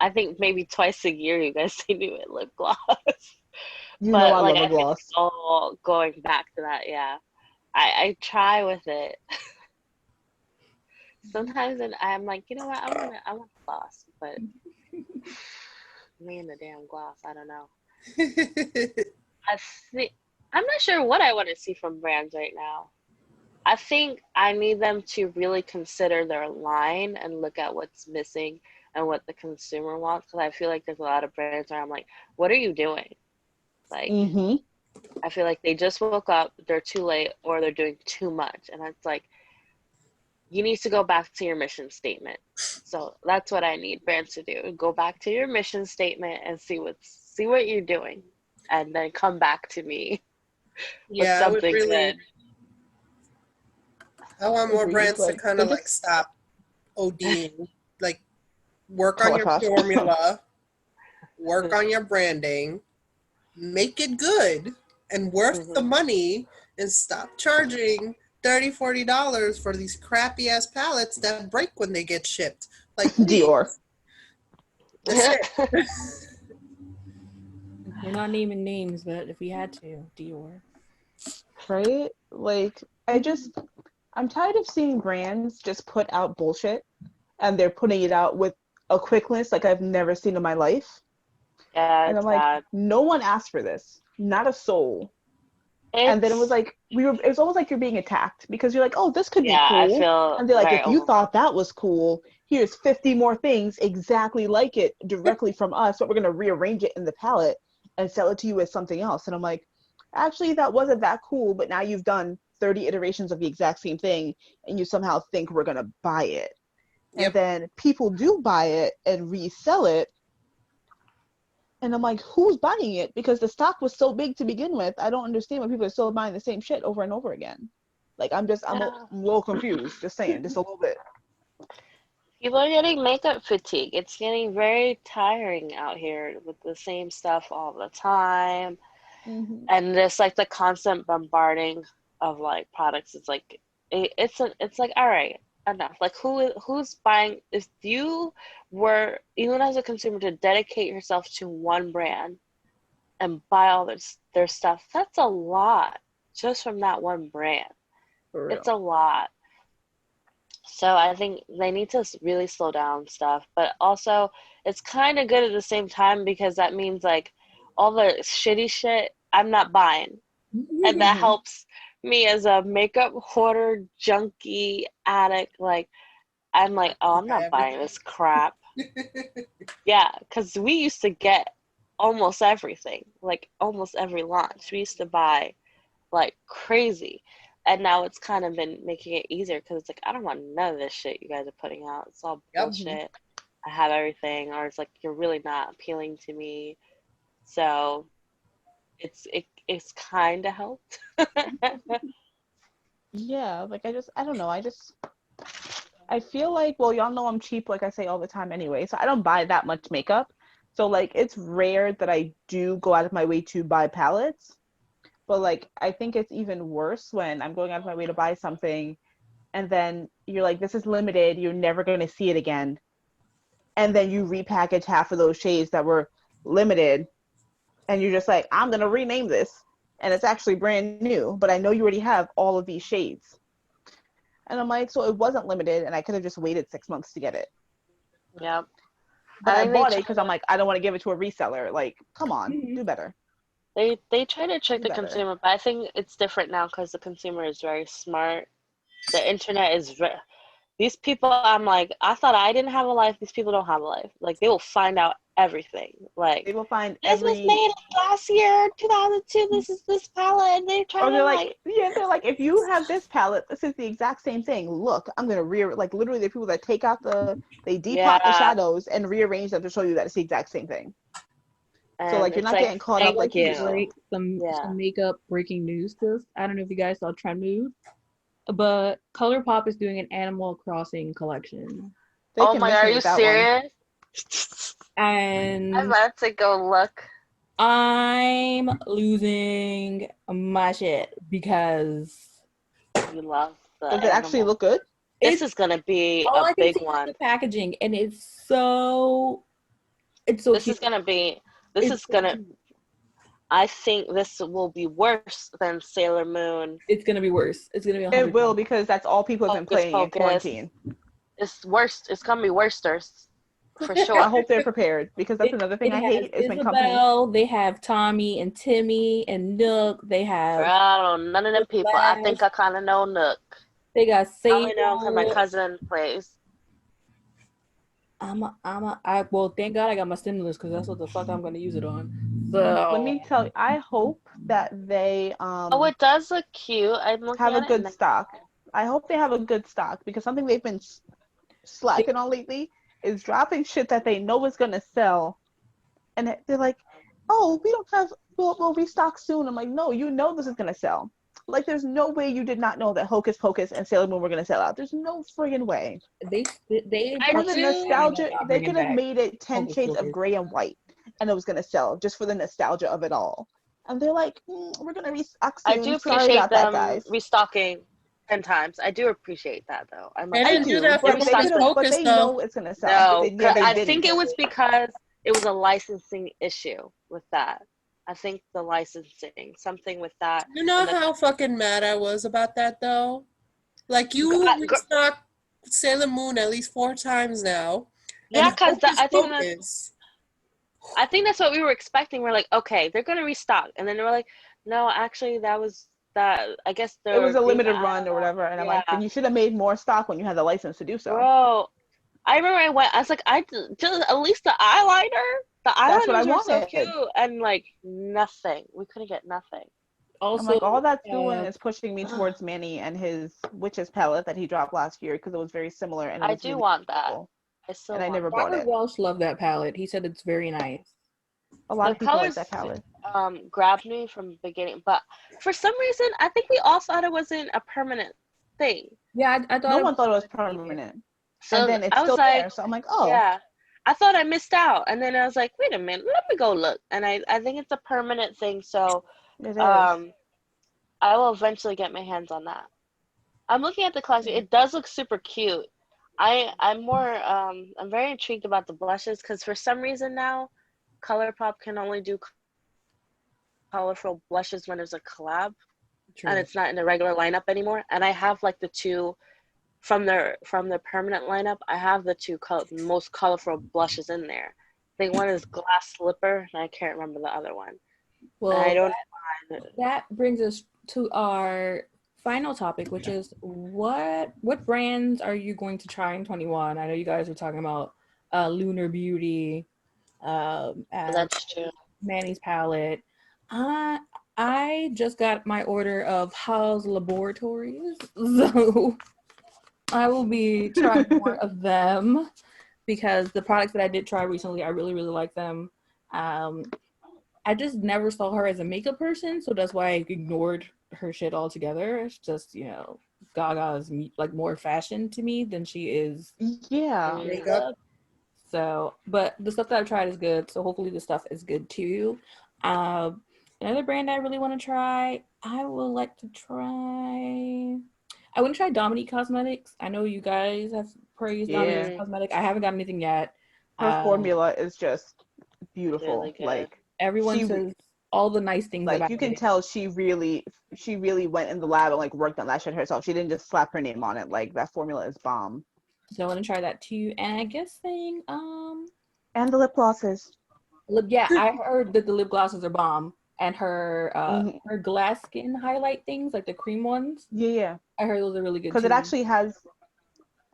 D: I think maybe twice a year you guys see me with lip gloss.
B: You know
D: But
B: I
D: like
B: love a
D: I feel like
B: gloss.
D: all going back to that, yeah. I try with it sometimes, and I'm like, you know what, I want gloss, but me and the damn gloss, I don't know. I think I'm not sure what I want to see from brands right now. I think I need them to really consider their line and look at what's missing and what the consumer wants. Because I feel like there's a lot of brands where I'm like, what are you doing? Like,
B: Mm-hmm.
D: I feel like they just woke up, they're too late, or they're doing too much. And it's like, you need to go back to your mission statement. So that's what I need brands to do. Go back to your mission statement and see what you're doing. And then come back to me with
C: Yeah, I would
D: something
C: really.
D: good.
C: I want more
B: Agreed.
C: brands to
B: Like
C: kind
B: they're
C: of like
B: just
C: stop ODing. Like, work on your
B: Holocaust.
C: formula, work on your branding, make it good and worth the
D: Mhm.
C: money, and stop charging $30-$40 for these crappy ass palettes that break when they get shipped. Like,
B: Dior.
C: please. That's it.
A: We're not naming names, but if we had to, Dior.
B: Right? Like I'm tired of seeing brands just put out bullshit and they're putting it out with a quickness like I've never seen in my life.
D: Yeah,
B: And I'm
D: it's
B: like,
D: bad.
B: no one asked for this. Not a soul. And then it was
D: It's
B: like it was almost like you're being attacked because you're like, oh, this could be
D: yeah, I
B: cool.
D: feel
B: And they're like,
D: very
B: if you thought
D: overwhelmed.
B: that was cool, here's 50 more things exactly like it directly from us, but we're gonna rearrange it in the palette and sell it to you as something else. And I'm like, actually that wasn't that cool, but now you've done 30 iterations of the exact same thing and you somehow think we're gonna buy it. And
C: Yep.
B: then people do buy it and resell it. And I'm like, who's buying it? Because the stock was so big to begin with. I don't understand why people are still buying the same shit over and over again. Like, I'm a
D: Yeah.
B: little confused, just saying, just a little bit.
D: People are getting makeup fatigue. It's getting very tiring out here with the same stuff all the time.
B: Mm-hmm.
D: And just like the constant bombarding of like products. It's like it's like, all right, enough. Like who's buying? If you were, even as a consumer, to dedicate yourself to one brand and buy all their stuff, that's a lot just from that one brand.
B: For
D: It's
B: real.
D: a lot. So I think they need to really slow down stuff, but also it's kind of good at the same time because that means like all the shitty shit I'm not buying, and that
B: Mm-hmm.
D: helps me as a makeup hoarder junkie addict. Like I'm like, oh, I'm not buying
C: Everything.
D: this crap. Yeah, because we used to get almost everything, like almost every launch. We used to buy like crazy. And now it's kind of been making it easier because it's like, I don't want none of this shit you guys are putting out. It's all
C: Yep.
B: Mm-hmm.
D: bullshit. I have everything, or it's like you're really not appealing to me. So it's kind of helped.
B: Yeah, like I don't know. I feel like, well, y'all know I'm cheap, like I say all the time anyway, so I don't buy that much makeup. So, like, it's rare that I do go out of my way to buy palettes. But, like, I think it's even worse when I'm going out of my way to buy something and then you're like, this is limited, you're never going to see it again. And then you repackage half of those shades that were limited and you're just like, I'm going to rename this. And it's actually brand new, but I know you already have all of these shades. And I'm like, so it wasn't limited and I could have just waited 6 months to get it.
D: Yep.
B: But
D: I
B: I
D: think they
B: bought it
D: try
B: because I'm
D: to
B: like, I don't want to give it to a reseller. Like, come on,
A: Mhm.
B: do better.
D: they try to trick
B: Do
D: the
B: better.
D: consumer, but I think it's different now because the consumer is very smart. The internet is these people. I'm like, I thought I didn't have a life. These people don't have a life. Like they will find out everything. Like
B: They will find
D: this was
B: every,
D: made last year, 2002. This is this palette, and they're
B: or
D: trying to
B: they're like,
D: like,
B: yeah, they're like, if you have this palette, this is the exact same thing. Look, I'm going to like literally the people that take out they depot the
D: yeah,
B: shadows and rearrange them to show you that it's the exact same thing. So
D: and
B: like, you're
D: it's
B: not
D: like,
B: getting caught
A: I
B: up
A: would
D: thank
B: like
A: like
B: you
A: to
B: used to.
D: you.
A: break some
D: Yeah.
A: makeup breaking news to us. I don't know if you guys saw Trend Move, but ColourPop is doing an Animal Crossing collection,
B: They
D: Oh
B: can
D: my God,
B: miss
D: are
B: me
D: you
B: with that one.
D: serious? I'm
A: and
D: about to go look.
A: I'm losing my shit because
D: You love the
B: Does it actually
D: animal.
B: look good?
D: This
A: it's
D: is gonna be
A: all
D: a
A: I can
D: big
A: see is
D: one.
A: the packaging, and it's so
D: This
A: cute.
D: is gonna be. This
A: It's
D: is
A: so
D: gonna.
A: cute.
D: I think this will be worse than Sailor Moon.
A: It's gonna be worse. It's gonna be
B: It will
A: 100 times.
B: because that's all people have been
D: Hocus
B: playing in
D: Pocus.
B: quarantine.
D: It's worse. It's gonna be worse. for
B: I
D: sure.
B: hope they're prepared because that's another thing
A: It
B: I
A: has
B: hate is when companies.
A: Isabel, they have Tommy and Timmy and Nook, they have
D: I don't know none of them people. I
A: Flash,
D: think I kind of know Nook.
A: they got
D: I only know because my
A: Sable.
D: cousin plays.
A: Well, thank God I got my stimulus because that's what the fuck I'm gonna use it on.
B: Let
A: So
B: me tell you, I hope that they
D: Oh, it does look cute. I'm looking
B: have a
D: at it
B: good
D: now.
B: stock. I hope they have a good stock because something they've been
A: they,
B: slacking on lately is dropping shit that they know is gonna sell, and they're like, "Oh, we don't have. We'll restock soon." I'm like, "No, you know this is gonna sell. Like, there's no way you did not know that Hocus Pocus and Sailor Moon were gonna sell out. There's no friggin' way.
A: they
D: I
B: For
A: probably
B: the
D: do.
A: planning on
B: nostalgia,
A: not
B: they
A: bringing
B: could have
A: back
B: made it 10
A: Hocus
B: shades of
A: Pocus.
B: gray and white, and it was gonna sell just for the nostalgia of it all. And they're like, we're gonna restock
D: I do
B: soon. Sorry
D: appreciate
B: about that,
D: them
B: guys.
D: restocking 10 times. I do appreciate that though. I
C: They
D: must
B: I
C: didn't
D: say.
C: do
B: do,
C: that
D: They
C: for
B: but they
C: Hocus
B: could
D: restocked
B: have,
D: the
B: but
C: Pocus,
B: they
C: though.
B: know it's gonna sell.
D: no,
B: Yeah,
D: 'cause
B: they
D: I
B: didn't.
D: think it was because it was a licensing issue with that. I think the licensing, something with that,
C: You know
D: and the
C: how fucking mad I was about that, though? Like, you restocked Sailor Moon at least 4 times now,
D: yeah,
C: and
D: because
C: Hocus
D: I think that
C: Pocus.
D: that's what we were expecting. We're like, okay, they're gonna restock, and then they were like, no, actually, that was that. I guess
B: It
D: they're
B: was a
D: agreement.
B: limited
D: I
B: run
D: don't
B: or
D: know.
B: whatever, and I'm like,
D: Yeah,
B: then you should have made more stock when you had the license to do so.
D: bro. I remember I went. I was like, just at least the eyeliner. The
B: That's what I
D: eyeliners were so cute,
B: wanted.
D: and like nothing. We couldn't get nothing.
B: I'm
A: Also,
B: like, all that's doing
A: uh,
B: is pushing me towards Manny and his witches palette that he dropped last year because it was very similar and it
D: I
B: was
D: do
B: really
D: want that.
B: beautiful.
D: I
B: And
D: still
B: I
D: want
B: never
D: that.
B: bought
A: Robert
B: it.
A: Welsh loved that palette. He said it's very nice.
B: A lot
D: The
B: of people like
D: colors
B: that palette.
D: grabbed me from the beginning, but for some reason, I think we all thought it wasn't a permanent thing.
A: Yeah, I thought
B: No
A: it
B: one
A: was
B: thought it was
A: gonna be.
B: permanent. And
D: So
B: then it's
D: I was
B: still
D: like,
B: there. So I'm like, oh,
D: yeah, I thought I missed out, and then I was like, wait a minute, let me go look, and I think it's a permanent thing. So
B: it is.
D: um, I will eventually get my hands on that. I'm looking at the collection. It does look super cute. I'm very intrigued about the blushes because for some reason now, ColourPop can only do colorful blushes when there's a collab and
A: True.
D: it's not in the regular lineup anymore. And I have like the two from their permanent lineup. I have the two most colorful blushes in there. I think one is Glass Slipper, and I can't remember the other one. And I
A: Well,
D: don't.
A: that brings us to our final topic, which is what brands are you going to try in 21? I know you guys were talking about Lunar Beauty, and
D: That's true.
A: Manny's palette. I I just got my order of House Laboratories, so I will be trying more of them because the products that I did try recently, I really really like them. Um, I just never saw her as a makeup person, so that's why I ignored her shit altogether. It's just, Gaga is like more fashion to me than she is
B: Yeah.
D: Mm.
C: Makeup.
A: makeup. So, but the stuff that I've tried is good, so hopefully the stuff is good too. Um, Another brand I really want to try, I would like to try. I want to try Dominique Cosmetics. I know you guys have praised Dominique
B: Yeah.
D: Mm,
A: Cosmetics. I haven't got anything yet.
B: Her
A: Um,
B: formula is just
D: really
B: beautiful.
D: good.
A: Everyone says all the nice things
B: Like
A: about
B: you can
A: it.
B: tell she really went in the lab and like worked on that shit herself. She didn't just slap her name on it. Like that formula is bomb.
A: So I want to try that too. And I guess
B: And the lip glosses.
A: yeah, I heard that the lip glosses are bomb, and
B: Hmm.
A: her glass skin highlight things, like the cream ones.
B: Yeah, yeah.
A: I heard those are really good
B: Because it
A: too.
B: actually has,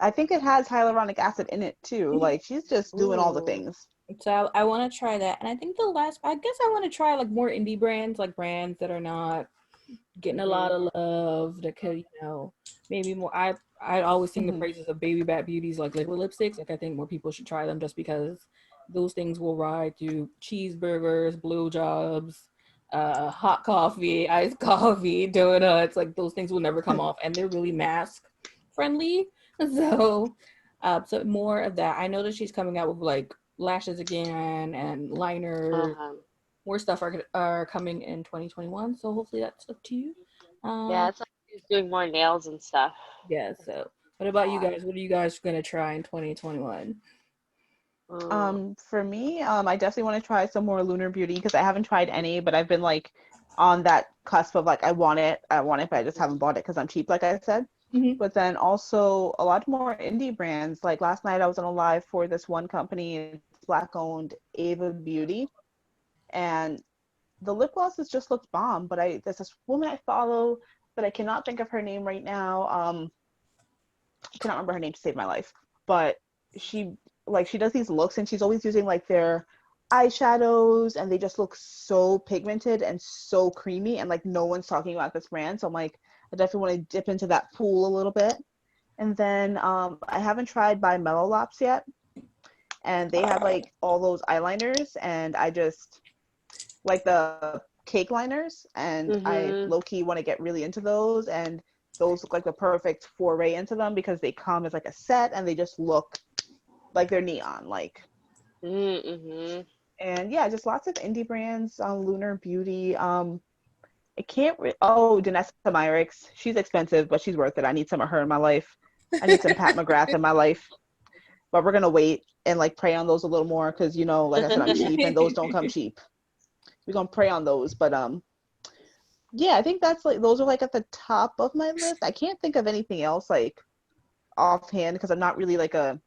B: I think it has hyaluronic acid in it too.
A: Mhm.
B: Like she's just doing all the
D: Ooh.
B: things.
A: So I want to try that, and I think I guess I want to try like more indie brands, like brands that are not getting a lot
D: Mhm.
A: of love. That could, maybe more. I always sing the
B: Hmm.
A: praises of Baby Bat Beauty's like liquid lipsticks. Like I think more people should try them just because those things will ride through cheeseburgers, blowjobs, hot coffee, iced coffee, donuts. Like those things will never come off, and they're really mask friendly. So, so more of that. I know that she's coming out with like lashes again and liner.
D: Uh-huh.
A: More stuff are coming in 2021. So hopefully that's up to you.
D: Yeah,
A: Um,
D: it's like she's doing more nails and stuff.
A: yeah. So what about you guys? What are you guys gonna try in 2021?
D: Mm.
B: For me, I definitely want to try some more Lunar Beauty because I haven't tried any, but I've been like on that cusp of like I want it, but I just haven't bought it because I'm cheap, like I said.
A: Mhm.
B: but then also a lot more indie brands. Like last night I was on a live for this one company, it's black owned, Ava Beauty, and the lip glosses just looked bomb. But there's this woman I follow, but I cannot think of her name right now. I cannot remember her name to save my life. But she she does these looks, and she's always using like their eyeshadows, and they just look so pigmented and so creamy, and like no one's talking about this brand. So I'm like, I definitely want to dip into that pool a little bit. And then I haven't tried by Mellow Lops yet, and they have like all those eyeliners, and I just like the cake liners, and I
D: Mhm.
B: low key want to get really into those. And those look like the perfect foray into them because they come as like a set, and they just look like they're neon, like.
D: Mhm.
B: And yeah, just lots of indie brands. Lunar Beauty. I can't. Oh, Danessa Myricks. She's expensive, but she's worth it. I need some of her in my life. I need some Pat McGrath in my life. But we're gonna wait and like pray on those a little more because like I said, I'm cheap, and those don't come cheap. We're gonna pray on those, but yeah, I think that's like those are like at the top of my list. I can't think of anything else like offhand because I'm not really like a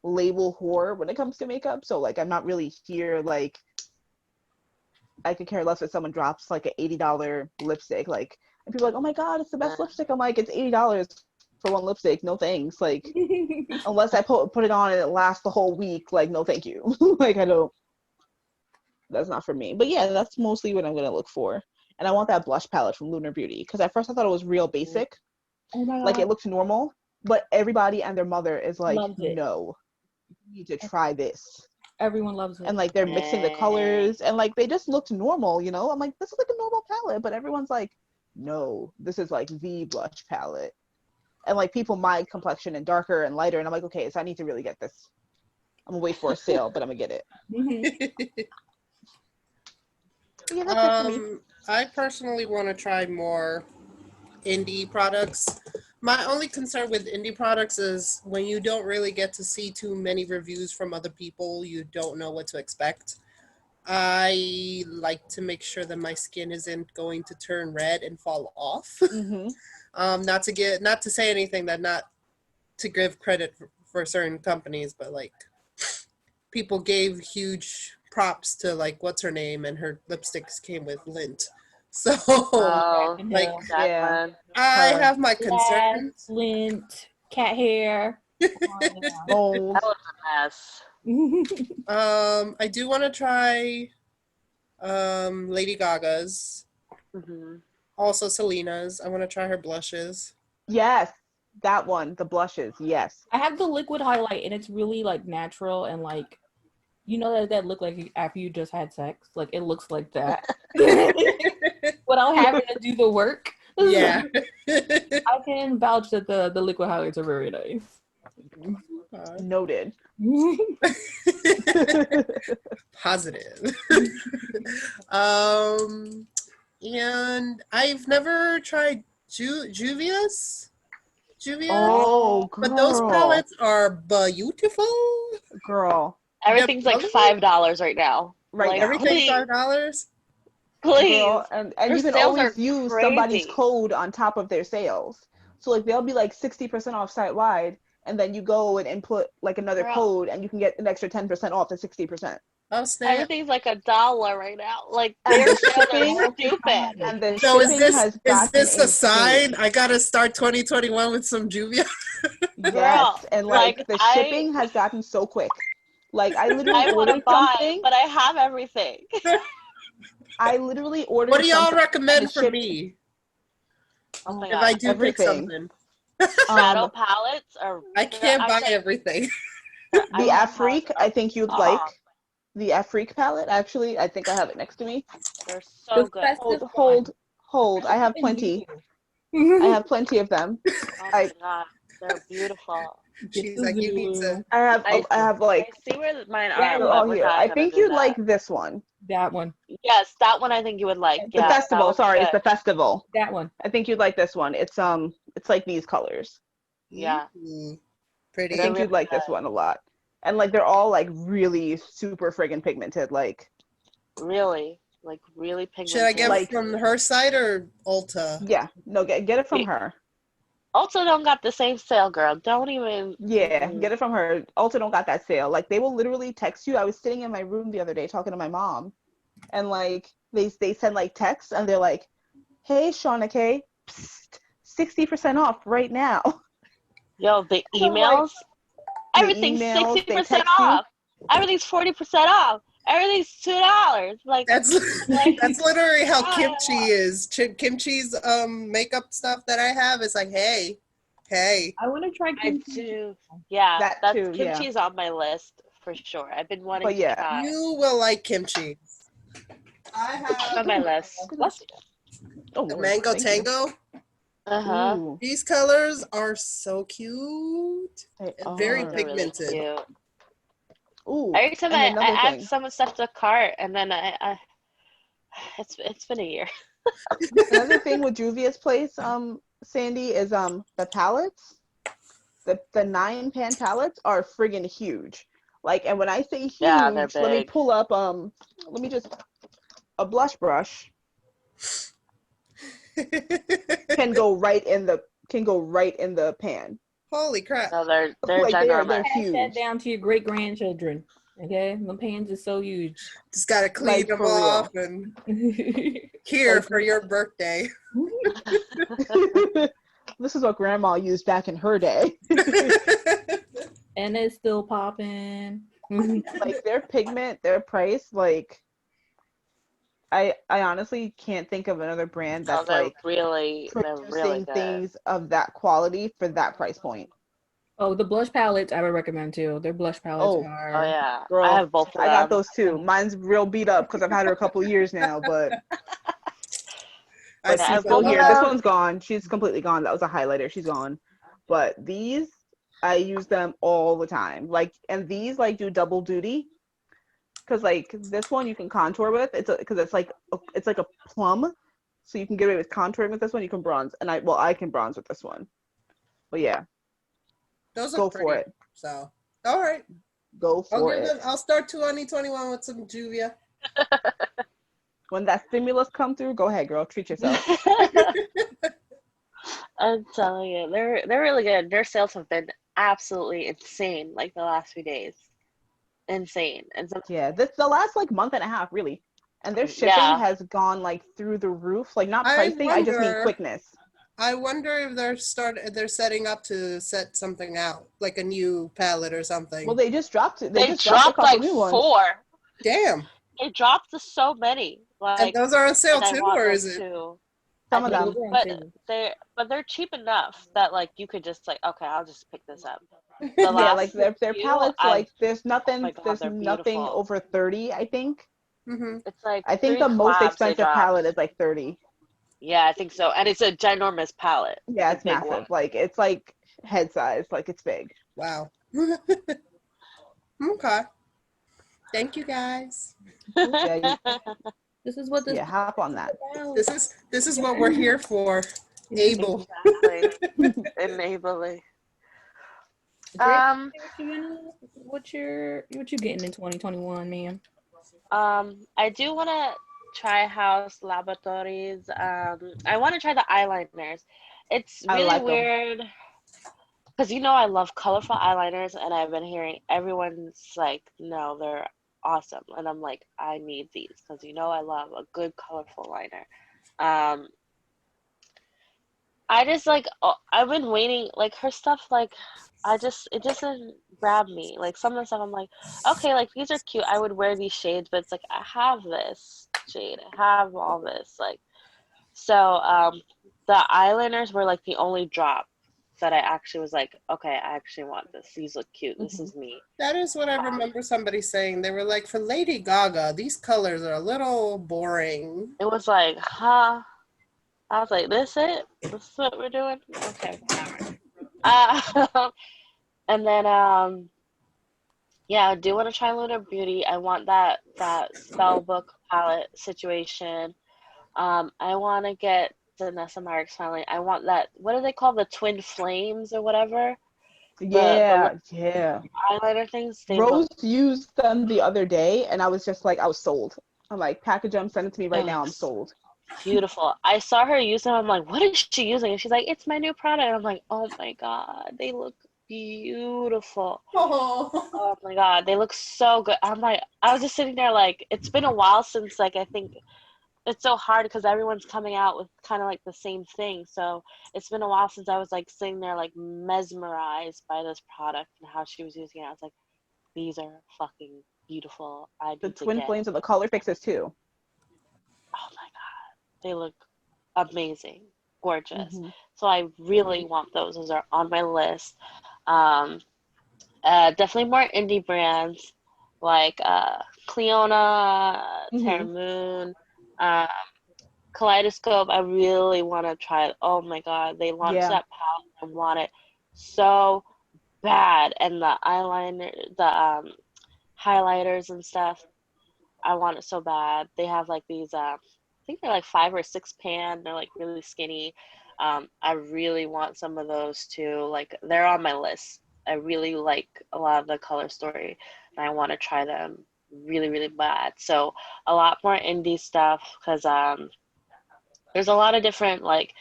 B: label whore when it comes to makeup. So like I'm not really here like I could care less if someone drops like an $80 lipstick. Like and people are like, oh my god, it's the best lipstick. I'm like, it's $80 for one lipstick. No thanks. Like unless I put it on and it lasts the whole week. Like no thank you. Like I don't. That's not for me. But yeah, that's mostly what I'm gonna look for. And I want that blush palette from Lunar Beauty because at first I thought it was real basic.
A: Oh my
B: Like
A: god,
B: it looks normal, but everybody and their mother is like,
A: loves it.
B: no, you need to try this.
A: Everyone loves
B: And
A: it.
B: like they're mixing the
D: Dang.
B: colors and like they just looked normal. I'm like, this is like a normal palette, but everyone's like, no, this is like the blush palette. And like people my complexion and darker and lighter, and I'm like, okay, so I need to really get this. I'm gonna wait for a sale, but I'm gonna get it. But yeah, that's it for me.
C: I personally want to try more indie products. My only concern with indie products is when you don't really get to see too many reviews from other people, you don't know what to expect. I like to make sure that my skin isn't going to turn red and fall off.
B: Mm-hmm.
C: Not to say anything that not to give credit for certain companies, but like people gave huge props to like what's her name and her lipsticks came with lint. So
D: Oh,
A: And
C: like
A: Hill,
D: that
B: Yeah,
D: one.
C: I
B: her
C: have my
A: glass,
C: concerns.
A: lint, cat hair.
B: mold.
D: That was a mess.
C: I do want to try Lady Gaga's,
D: Hmm.
C: also Selena's. I want to try her blushes.
B: Yes, that one, the blushes. Yes.
A: I have the liquid highlight, and it's really like natural and like that look like after you just had sex. Like it looks like that without having to do the work.
C: Yeah.
A: I can vouch that the liquid highlights are very nice.
B: Noted.
C: Positive. um, and I've never tried Juvia's.
B: Oh,
C: But those
B: girl.
C: palettes are beautiful.
B: Girl.
C: The
D: Everything's like
C: color,
D: $5 right now.
B: Right
D: Like,
B: now.
C: everything
D: please,
C: $5.
D: please.
B: Girl, and
D: Their
B: you can
D: sales are
B: always use somebody's
D: crazy.
B: code on top of their sales. So like they'll be like 60% off site wide, and then you go and input like another
D: Girl,
B: code and you can get an extra 10% off the 60%.
C: Oh snap!
D: everything's like $1 right now. Like,
B: And
D: their
B: the
D: sales are
B: shipping
D: stupid.
B: and the
C: So is
B: shipping
C: this
B: has
C: is
B: gotten
C: this a sign?
B: insane.
C: I gotta start 2021 with some Juvia.
D: Girl,
B: Yes, and
D: like,
B: like the shipping has gotten so quick. Like I literally
D: I want to
B: ordered
D: buy,
B: something.
D: but I have everything.
B: I literally
C: What
B: ordered
C: do y'all
B: something and it
C: recommend for
B: shipped
C: me
D: Oh my
C: if I
D: god.
C: do pick
B: everything.
C: something?
D: Shadow
B: Um,
D: palettes are,
C: I can't
D: I
C: buy
D: say,
C: everything.
B: the
D: eyeshadow palettes
B: Afrique,
D: are
B: I think you'd
D: bomb.
B: like. The Afrique palette, actually, I think I have it next to me.
D: They're
A: The
D: so good.
B: Hold,
A: festive one.
B: hold, hold. I have
A: And
B: plenty. I
A: you.
B: have plenty of them.
D: Oh
B: I
D: my god. They're beautiful.
A: Get
C: She's
A: the
C: like, you need to.
A: Zulu.
B: I have
D: I
B: like
D: see where mine
A: That
D: are,
B: they're
A: one.
B: all
D: but we're
B: here.
D: not
B: I
D: gonna
B: think
D: do
B: you'd
D: that.
B: like this one.
A: That one.
D: Yes, that one I think you would like.
B: The
D: Yeah, that
B: festival.
D: would be
B: Sorry, it's
D: good.
B: the festival.
A: That one.
B: I think you'd like this one. It's like these colors.
D: Yeah,
B: I
C: Pretty.
D: they're
B: think
D: really
B: you'd like this
D: good.
B: one a lot. And like they're all like really super friggin' pigmented. Like
D: Really, like really
C: Should I get
D: pigmented.
B: like
C: from her site or Ulta?
B: yeah, no, get it from
D: The
B: her.
D: Ulta don't got the same sale, girl. Don't even.
B: Yeah,
D: Mm-mm.
B: get it from her. Ulta don't got that sale. Like they will literally text you. I was sitting in my room the other day talking to my mom, and like they send like texts, and they're like, "Hey, Shawna K, 60% off right now."
D: Yo, the
B: And I'm like,
D: emails.
B: the
D: Everything's
B: emails, they
D: 60%
B: text you.
D: off. Everything's 40% off. Everything's $2. Like,
C: That's
D: like,
C: that's literally how
D: ah,
C: kimchi is. Kimchi's makeup stuff that I have is like, hey, hey.
A: I want to try
D: I
A: kimchi.
D: do. Yeah,
B: That
D: that's
B: too, yeah.
D: kimchi's on my list for sure. I've been wanting
B: But
D: to
B: yeah,
D: try.
C: You will like kimchi. I
D: It's
C: have
D: on my list.
A: Bless
B: oh
C: the
B: Lord,
C: mango
B: thank you.
C: tango.
D: Uh-huh.
B: Ooh,
C: These colors are so cute
B: they
C: and very
B: are.
D: They're really
C: pigmented.
D: cute.
B: Ooh,
D: Every time
B: and
D: I
B: another
D: add
B: thing.
D: some stuff to cart and then it's been a year.
B: Another thing with Juvia's place, Sandy, is the palettes. The 9 pan palettes are friggin' huge. Like, and when I say
D: Yeah, they're
B: huge, let me
D: big.
B: pull up let me just a blush brush can go right in the pan.
C: Holy crap.
D: No, they're
B: Like they're
D: ginormous.
A: Pass that
B: huge.
A: down to your great grandchildren. Okay, the pans are so huge.
C: Just gotta clean
B: Like
C: them
B: for
C: off
B: real.
C: and here
B: Like
C: for your birthday.
B: this is what grandma used back in her day.
A: And it's still popping.
B: Like their pigment, their price, like I honestly can't think of another brand
D: No,
B: that's like
D: they're really
B: producing
D: good.
B: things of that quality for that price point.
A: Oh, the blush palettes I would recommend too. Their blush palettes
B: Oh,
D: Oh
A: are
D: yeah, I
B: girl,
D: have both of
B: I got
D: them.
B: those too. Mine's real beat up because I've had her a couple years now, but
C: I
D: Yeah, I
C: see
B: she's
D: have
B: still
D: both
C: some
D: of
C: of
B: here. This
C: them.
D: them.
B: one's gone. She's completely gone. That was a highlighter. She's gone. But these, I use them all the time. Like, and these like do double duty because like this one you can contour with. Because it's like a plum, so you can get away with contouring with this one. You can bronze, and I can bronze with this one. But yeah,
C: Those
B: go
C: look
B: for
C: pretty.
B: it.
C: So, all right.
B: Go for it.
C: I'll start 2021 with some Juvia.
B: When that stimulus come through, go ahead, girl. Treat yourself.
D: I'm telling you, they're really good. Their sales have been absolutely insane, like the last few days. Insane. And some,
B: Yeah, this the last like month and a half, really. And their shipping
D: yeah,
B: has gone like through the roof. Like not
C: I
B: pricing, I just mean
C: wonder.
B: quickness.
C: I wonder if they're setting up to set something out, like a new palette or
B: Well,
C: something.
B: they just dropped it. They
D: they
B: just dropped a
D: dropped
B: couple
D: like
B: new ones.
D: 4.
C: Damn.
D: They dropped so many.
C: And
D: Like,
C: those are on sale
D: and I
C: too,
D: want
C: or
D: them
C: is it?
D: to. I
B: Some of
A: Yeah,
D: think,
A: those
B: them.
A: are on
D: but
A: sale.
D: they're cheap enough that like you could just like, okay, I'll just pick this up. The
B: Yeah, like
D: last
B: their
D: few,
B: palettes, like
D: oh my God,
B: there's
D: they're
B: nothing
D: beautiful.
B: over 30, I think.
C: Mm-hmm.
D: It's like
B: I think
D: 3
B: the most
D: collabs they
B: expensive palette
D: dropped.
B: is like 30.
D: Yeah, I think so. And it's a ginormous palette. It's
B: Yeah,
D: a
B: it's
D: big one.
B: massive. Like it's like head size, like it's big.
C: Wow. Okay. Thank you guys.
B: Yeah,
A: This is what this
B: yeah, hop on that.
A: is
C: This is what we're here for.
A: about.
C: Able.
D: Exactly. Enabling.
A: Drea,
D: Um,
A: what you getting in 2021, man?
D: I do want to try House Laboratories. I want to try the eyeliners. It's
B: I
D: really
B: like them.
D: weird because I love colorful eyeliners, and I've been hearing everyone's like, no, they're awesome, and I'm like, I need these because I love a good colorful liner. Um, I just like I've been waiting like her stuff like it just doesn't grab me. Like some of the stuff I'm like, okay, like these are cute. I would wear these shades, but it's like I have this shade. I have all this so the eyeliners were like the only drop that I actually was like, okay, I actually want this. These look cute. This is me.
C: That is what I remember somebody saying. They were like, for Lady Gaga, these colors are a little boring.
D: It was like, huh? I was like, this it? This is what we're doing? Okay, whatever. And then yeah, I do want to try Lunar Beauty. I want that spell book palette situation. I want to get Vanessa Marks finally. I want that. What do they call the twin flames or whatever? The lip
B: Yeah, yeah.
D: eyeliner things. They look
B: Rose used them the other day, and I was just like, I was sold. I'm like, package them, send it to me right now. I'm
D: thanks.
B: sold.
D: beautiful. I saw her use them. I'm like, what is she using? And she's like, it's my new product. And I'm like, oh my God, they look beautiful.
C: Oh.
D: Oh my God, they look so good. I'm like, I was just sitting there like, it's been a while since like I think it's so hard because everyone's coming out with kind of like the same thing. So it's been a while since I was like sitting there like mesmerized by this product and how she was using it. I was like, these are fucking beautiful. I
B: The
D: need to
B: twin
D: get.
B: flames of the color fixes too.
D: Oh my God, they look amazing, gorgeous.
B: Mm-hmm.
D: So I really want those. Those are on my list. Um, Definitely more indie brands like Cleona, Terra
B: Mm-hmm.
D: Moon, um, Kaleidoscope. I really want to try it. Oh my God, they launched
B: Yeah.
D: that palette. I want it so bad. And the eyeliner, the highlighters and stuff. I want it so bad. They have like these, I think they're like 5 or 6 pan. They're like really skinny. I really want some of those too. Like they're on my list. I really like a lot of the color story, and I want to try them really, really bad. So a lot more indie stuff because there's a lot of different like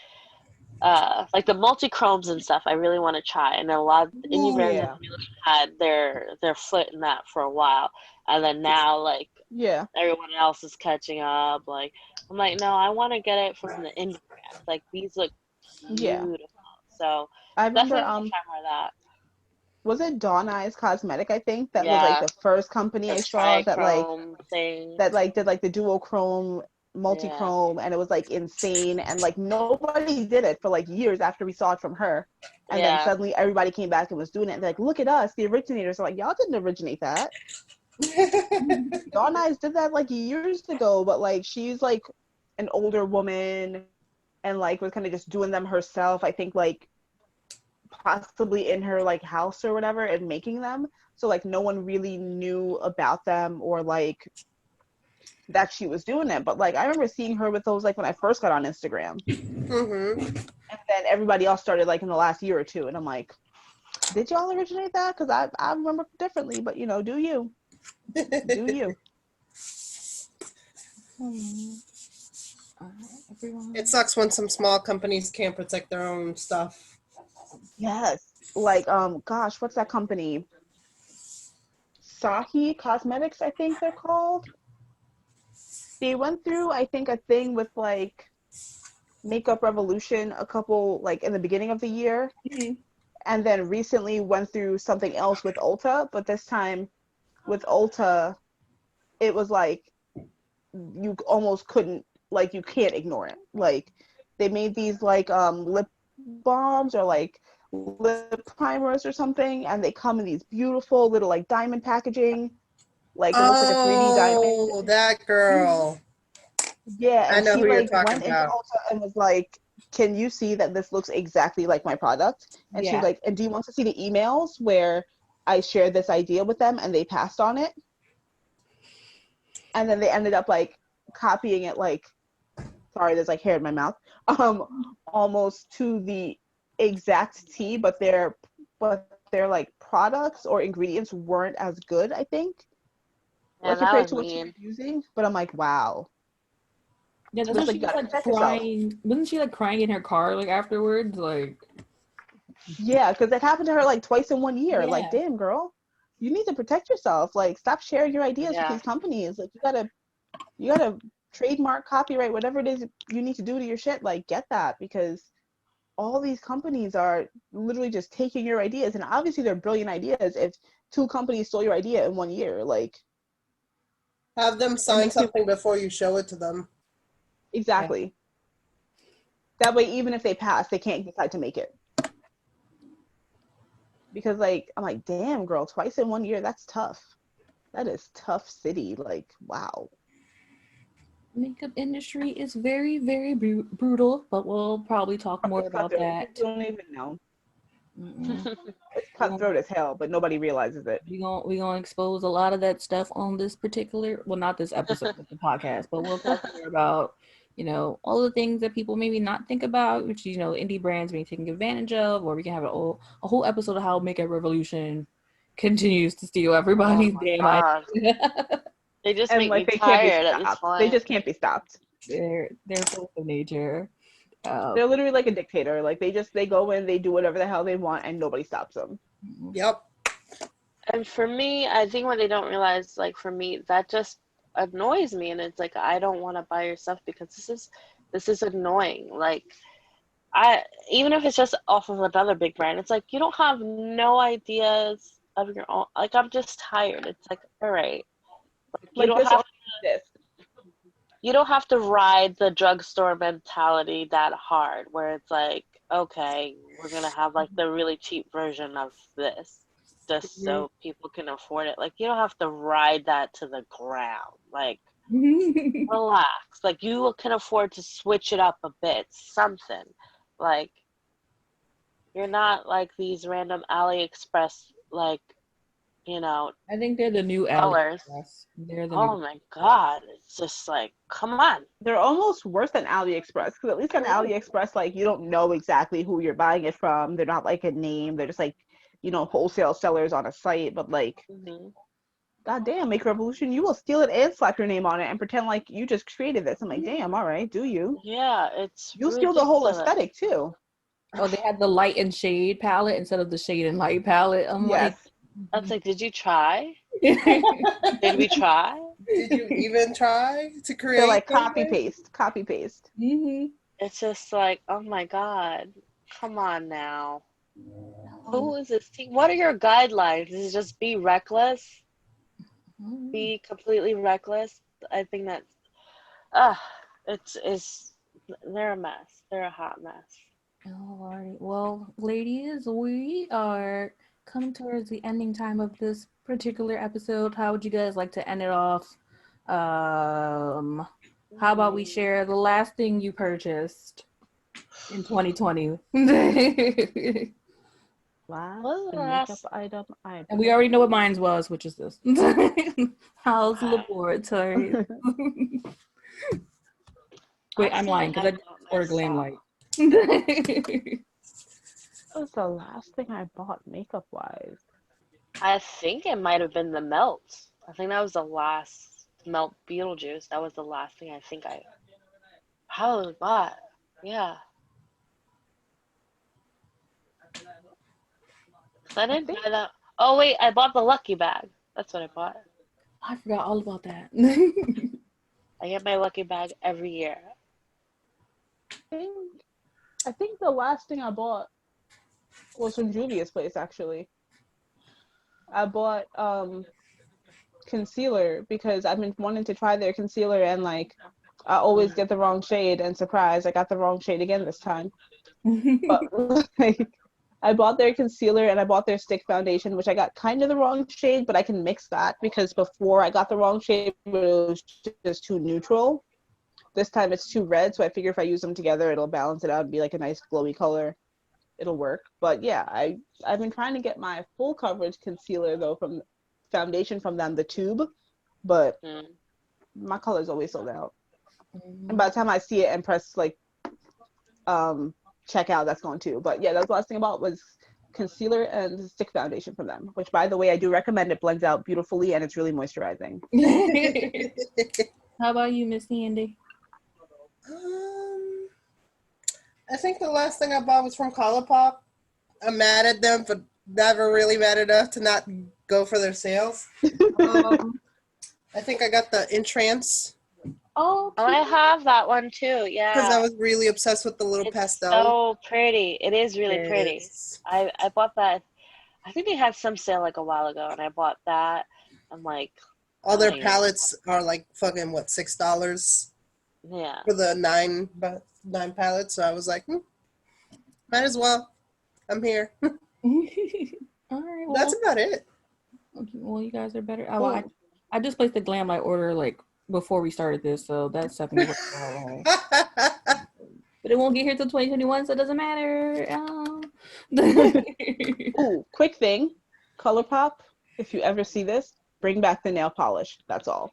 D: the multi-chromes and stuff I really want to try, and a lot of indie
B: Ooh,
D: brands have
B: yeah.
D: really had their foot in that for a while, and then now like
B: Yeah.
D: everyone else is catching up. Like I'm like, no, I want to get it from the indie brands. Like these look
B: Yeah.
D: beautiful. So
B: I remember,
D: definitely want to try more of that.
B: was it Dawn Eyes Cosmetic, I think, that was like
D: Yeah,
B: the first company
D: the
B: I saw
D: trichrome thing.
B: that like did like the duochrome,
D: Yeah,
B: multi-chrome, and it was like insane, and like nobody did it for like years after we saw it from her. And then
D: yeah,
B: suddenly everybody came back and was doing it. And they're like, look at us, the originators. So like, y'all didn't originate that. Dawn Eyes did that like years ago, but like she's like an older woman and like was kind of just doing them herself. I think like possibly in her like house or whatever and making them. So like no one really knew about them or like that she was doing it. But like I remember seeing her with those like when I first got on Instagram.
C: Mm-hmm.
B: And then everybody else started like in the last year or two. And I'm like, did y'all originate that? Because I remember differently, but you know, do you. Do you.
A: All right, everyone.
C: It sucks when some small companies can't protect their own stuff.
B: Yes. Like gosh, what's that company? Sahi Cosmetics, I think they're called. They went through, I think, a thing with like Makeup Revolution a couple like in the beginning of the year,
A: Mhm.
B: and then recently went through something else with Ulta, but this time with Ulta, it was like you almost couldn't like you can't ignore it. Like they made these like lip balms or like lip primers or something, and they come in these beautiful little like diamond packaging, like it looks like a 3D diamond.
C: Oh, that girl.
B: Yeah,
C: I
B: and
C: know
B: she
C: who you're
B: like
C: talking
B: went into
C: about.
B: Ulta and was like, "Can you see that this looks exactly like my product?" And she was
A: Yeah.
B: like, "And do you want to see the emails where I shared this idea with them and they passed on it?" And then they ended up like copying it like, sorry, there's like hair in my mouth, um, almost to the exact T, but their like products or ingredients weren't as good, I think,
D: yeah,
B: like
D: that
B: compared
D: was
B: to what she was
D: mean.
B: using. But I'm like, wow,
A: Yeah, that's
B: but
A: when
B: it's like
A: she
B: you
A: was
B: gotta
A: like
B: protect yourself.
A: crying. Wasn't she like crying in her car like afterwards? Like,
B: Yeah, because it happened to her like twice in one year. Like,
A: yeah.
B: damn, girl, you need to protect yourself. Like, stop sharing your ideas with
D: Yeah,
B: these companies. Like, you gotta trademark, copyright, whatever it is you need to do to your shit. Like, get that because all these companies are literally just taking your ideas, and obviously they're brilliant ideas. If two companies stole your idea in one year, like,
C: Have them
B: it
C: sign
B: makes you
C: something before you show it to them.
A: Yeah.
B: exactly that way. Even if they pass, they can't decide to make it because, like, I'm like, damn, girl, twice in one year, that's tough. That is tough city. Like, wow.
A: Makeup industry is very, very brutal, but we'll probably talk more
B: It's
A: about
B: cutthroat.
A: that.
B: People don't even know.
A: Mm-mm.
B: It's
A: We're gonna,
B: cutthroat as hell, but nobody realizes it.
A: we gonna expose a lot of that stuff on this particular, well, not this episode of the podcast, but we'll talk more about, all the things that people maybe not think about, which, indie brands being taken advantage of, or we can have a whole episode of how Makeup Revolution continues to steal
D: oh
A: everybody's
D: my
A: damn
D: God,
A: idea.
D: they just
B: And
D: make
B: like
D: me
B: they can't be
D: tired at this
B: stopped. They
D: point.
B: just can't be stopped.
A: They're force of nature.
B: They're literally like a dictator. Like they go in, they do whatever the hell they want, and nobody stops them.
C: Yep.
D: And for me, I think what they don't realize, like for me, that just annoys me, and it's like I don't want to buy your stuff because this is annoying. Like I even if it's just off of another big brand, it's like you don't have no ideas of your own. Like I'm just tired. It's like all right, like
B: Like this only exists.
D: you don't have to ride the drugstore mentality that hard, where it's like okay, we're gonna have like the really cheap version of this just so people can afford it. Like you don't have to ride that to the ground. Like relax. Like you can afford to switch it up a bit, something. Like you're not like these random AliExpress like, you know,
A: I think they're the new
D: sellers.
A: AliExpress. They're the
D: Oh
A: new.
D: my god. It's just like, come on.
B: They're almost worse than AliExpress because at least on AliExpress, like you don't know exactly who you're buying it from. They're not like a name. They're just like, wholesale sellers on a site. But like,
D: Mhm.
B: goddamn, Make Revolution, you will steal it and slap your name on it and pretend like you just created this. I'm like, damn, all right, do you?
D: Yeah, it's
B: You'll steal the whole
D: ridiculous.
B: aesthetic too.
A: Oh, they had the light and shade palette instead of the shade and light palette. I'm like,
B: Yes.
D: That's like, did you try?
A: mm-hmm.
D: Did we try?
C: Did you even try to
B: They're
C: create
B: like copy
C: something?
B: paste, copy paste.
D: It's just like, oh my god. Come on now. Who is this team? What are your guidelines? Is it just be reckless? Be completely reckless? I think that's it's they're a mess. They're a hot mess.
A: Alright. Well, ladies, we are coming towards the ending time of this particular episode. How would you guys like to end it off? How about we share the last thing you purchased in 2020?
B: Last
D: What was the
B: makeup
D: last?
B: item I
A: And we already know what mine was, which is this. House Laboratories. Wait, I'm
D: Last thing
A: lying because
D: I
A: I did
D: bought
A: order Glam
D: myself.
A: Light.
B: What was the last thing I bought makeup wise?
D: I think it might have been the melt. I think that was the last melt Beetlejuice. That was the last thing I think I probably bought. Yeah. 'Cause I
B: I
D: didn't
B: think
D: buy that. Oh wait, I bought the Lucky Bag. That's what I bought.
A: I forgot all about that.
D: I get my Lucky Bag every year.
B: think I think the last thing I bought was from Juvia's place actually. I bought concealer because I've been wanting to try their concealer and like I always get the wrong shade and surprise, I got the wrong shade again this time. But like I bought their concealer and I bought their stick foundation, which I got kind of the wrong shade, but I can mix that because before I got the wrong shade, it was just too neutral. This time it's too red, so I figure if I use them together, it'll balance it out and be like a nice glowy color. It'll work. But yeah, I've been trying to get my full coverage concealer though from foundation from them, the tube, but
D: Mm.
B: my color's always sold out. And by the time I see it and press like check out, that's gone too. But yeah, that's the last thing about was concealer and stick foundation from them, which by the way I do recommend. It blends out beautifully and it's really moisturizing.
A: How about you, Miss Sandy?
C: I think the last thing I bought was from ColourPop. I'm mad at them, but never really mad enough to not go for their sales. I think I got the Entrance
A: Oh,
D: I have that one too. Yeah.
C: because I was really obsessed with the little
D: It's
C: pastel.
D: so pretty. It is really pretty.
C: Yes.
D: I bought that. I think they had some sale like a while ago, and I bought that. I'm like,
C: All their
D: I don't even know
C: palettes are like fucking what, $6
D: yeah.
C: for the nine palettes. So I was like, might as well. I'm here.
A: all right. Well,
C: That's about it.
A: well, you guys are better. Oh, well, I just placed the Glam Light order like before we started this, so that's definitely worked out right. But it won't get here till 2021, so it doesn't matter.
B: Ooh, quick thing, ColourPop, if you ever see this, bring back the nail polish. That's all.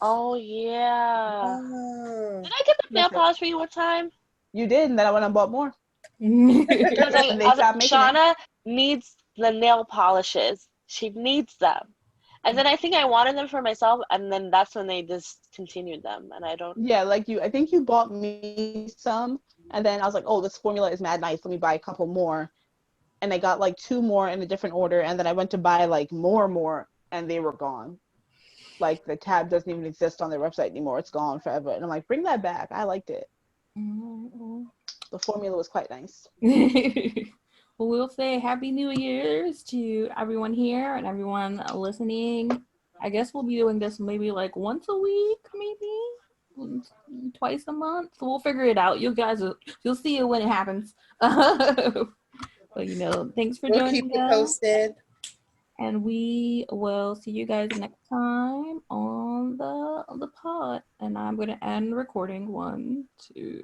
D: Oh yeah.
C: Oh.
D: Did I get the nail
B: That's it.
D: polish for you one time?
B: You did, and then I went and bought more.
D: Because
B: And they stopped making it.
D: Shawna needs the nail polishes. She needs them. And then I think I wanted them for myself, and then that's when they discontinued them, and I don't.
B: Yeah, like I think you bought me some, and then I was like, oh, this formula is mad nice. Let me buy a couple more. And I got like 2 more in a different order, and then I went to buy like more, and they were gone. Like the tab doesn't even exist on their website anymore. It's gone forever. And I'm like, bring that back. I liked it. The formula was quite nice.
A: Well, we'll say Happy New Year's to everyone here and everyone listening. I guess we'll be doing this maybe like once a week, maybe twice a month. So we'll figure it out. You guys, you'll see it when it happens. But thanks for
C: We'll keep
A: joining
C: you
A: us,
C: posted.
A: and we will see you guys next time on the pod. And I'm gonna end recording 1, 2.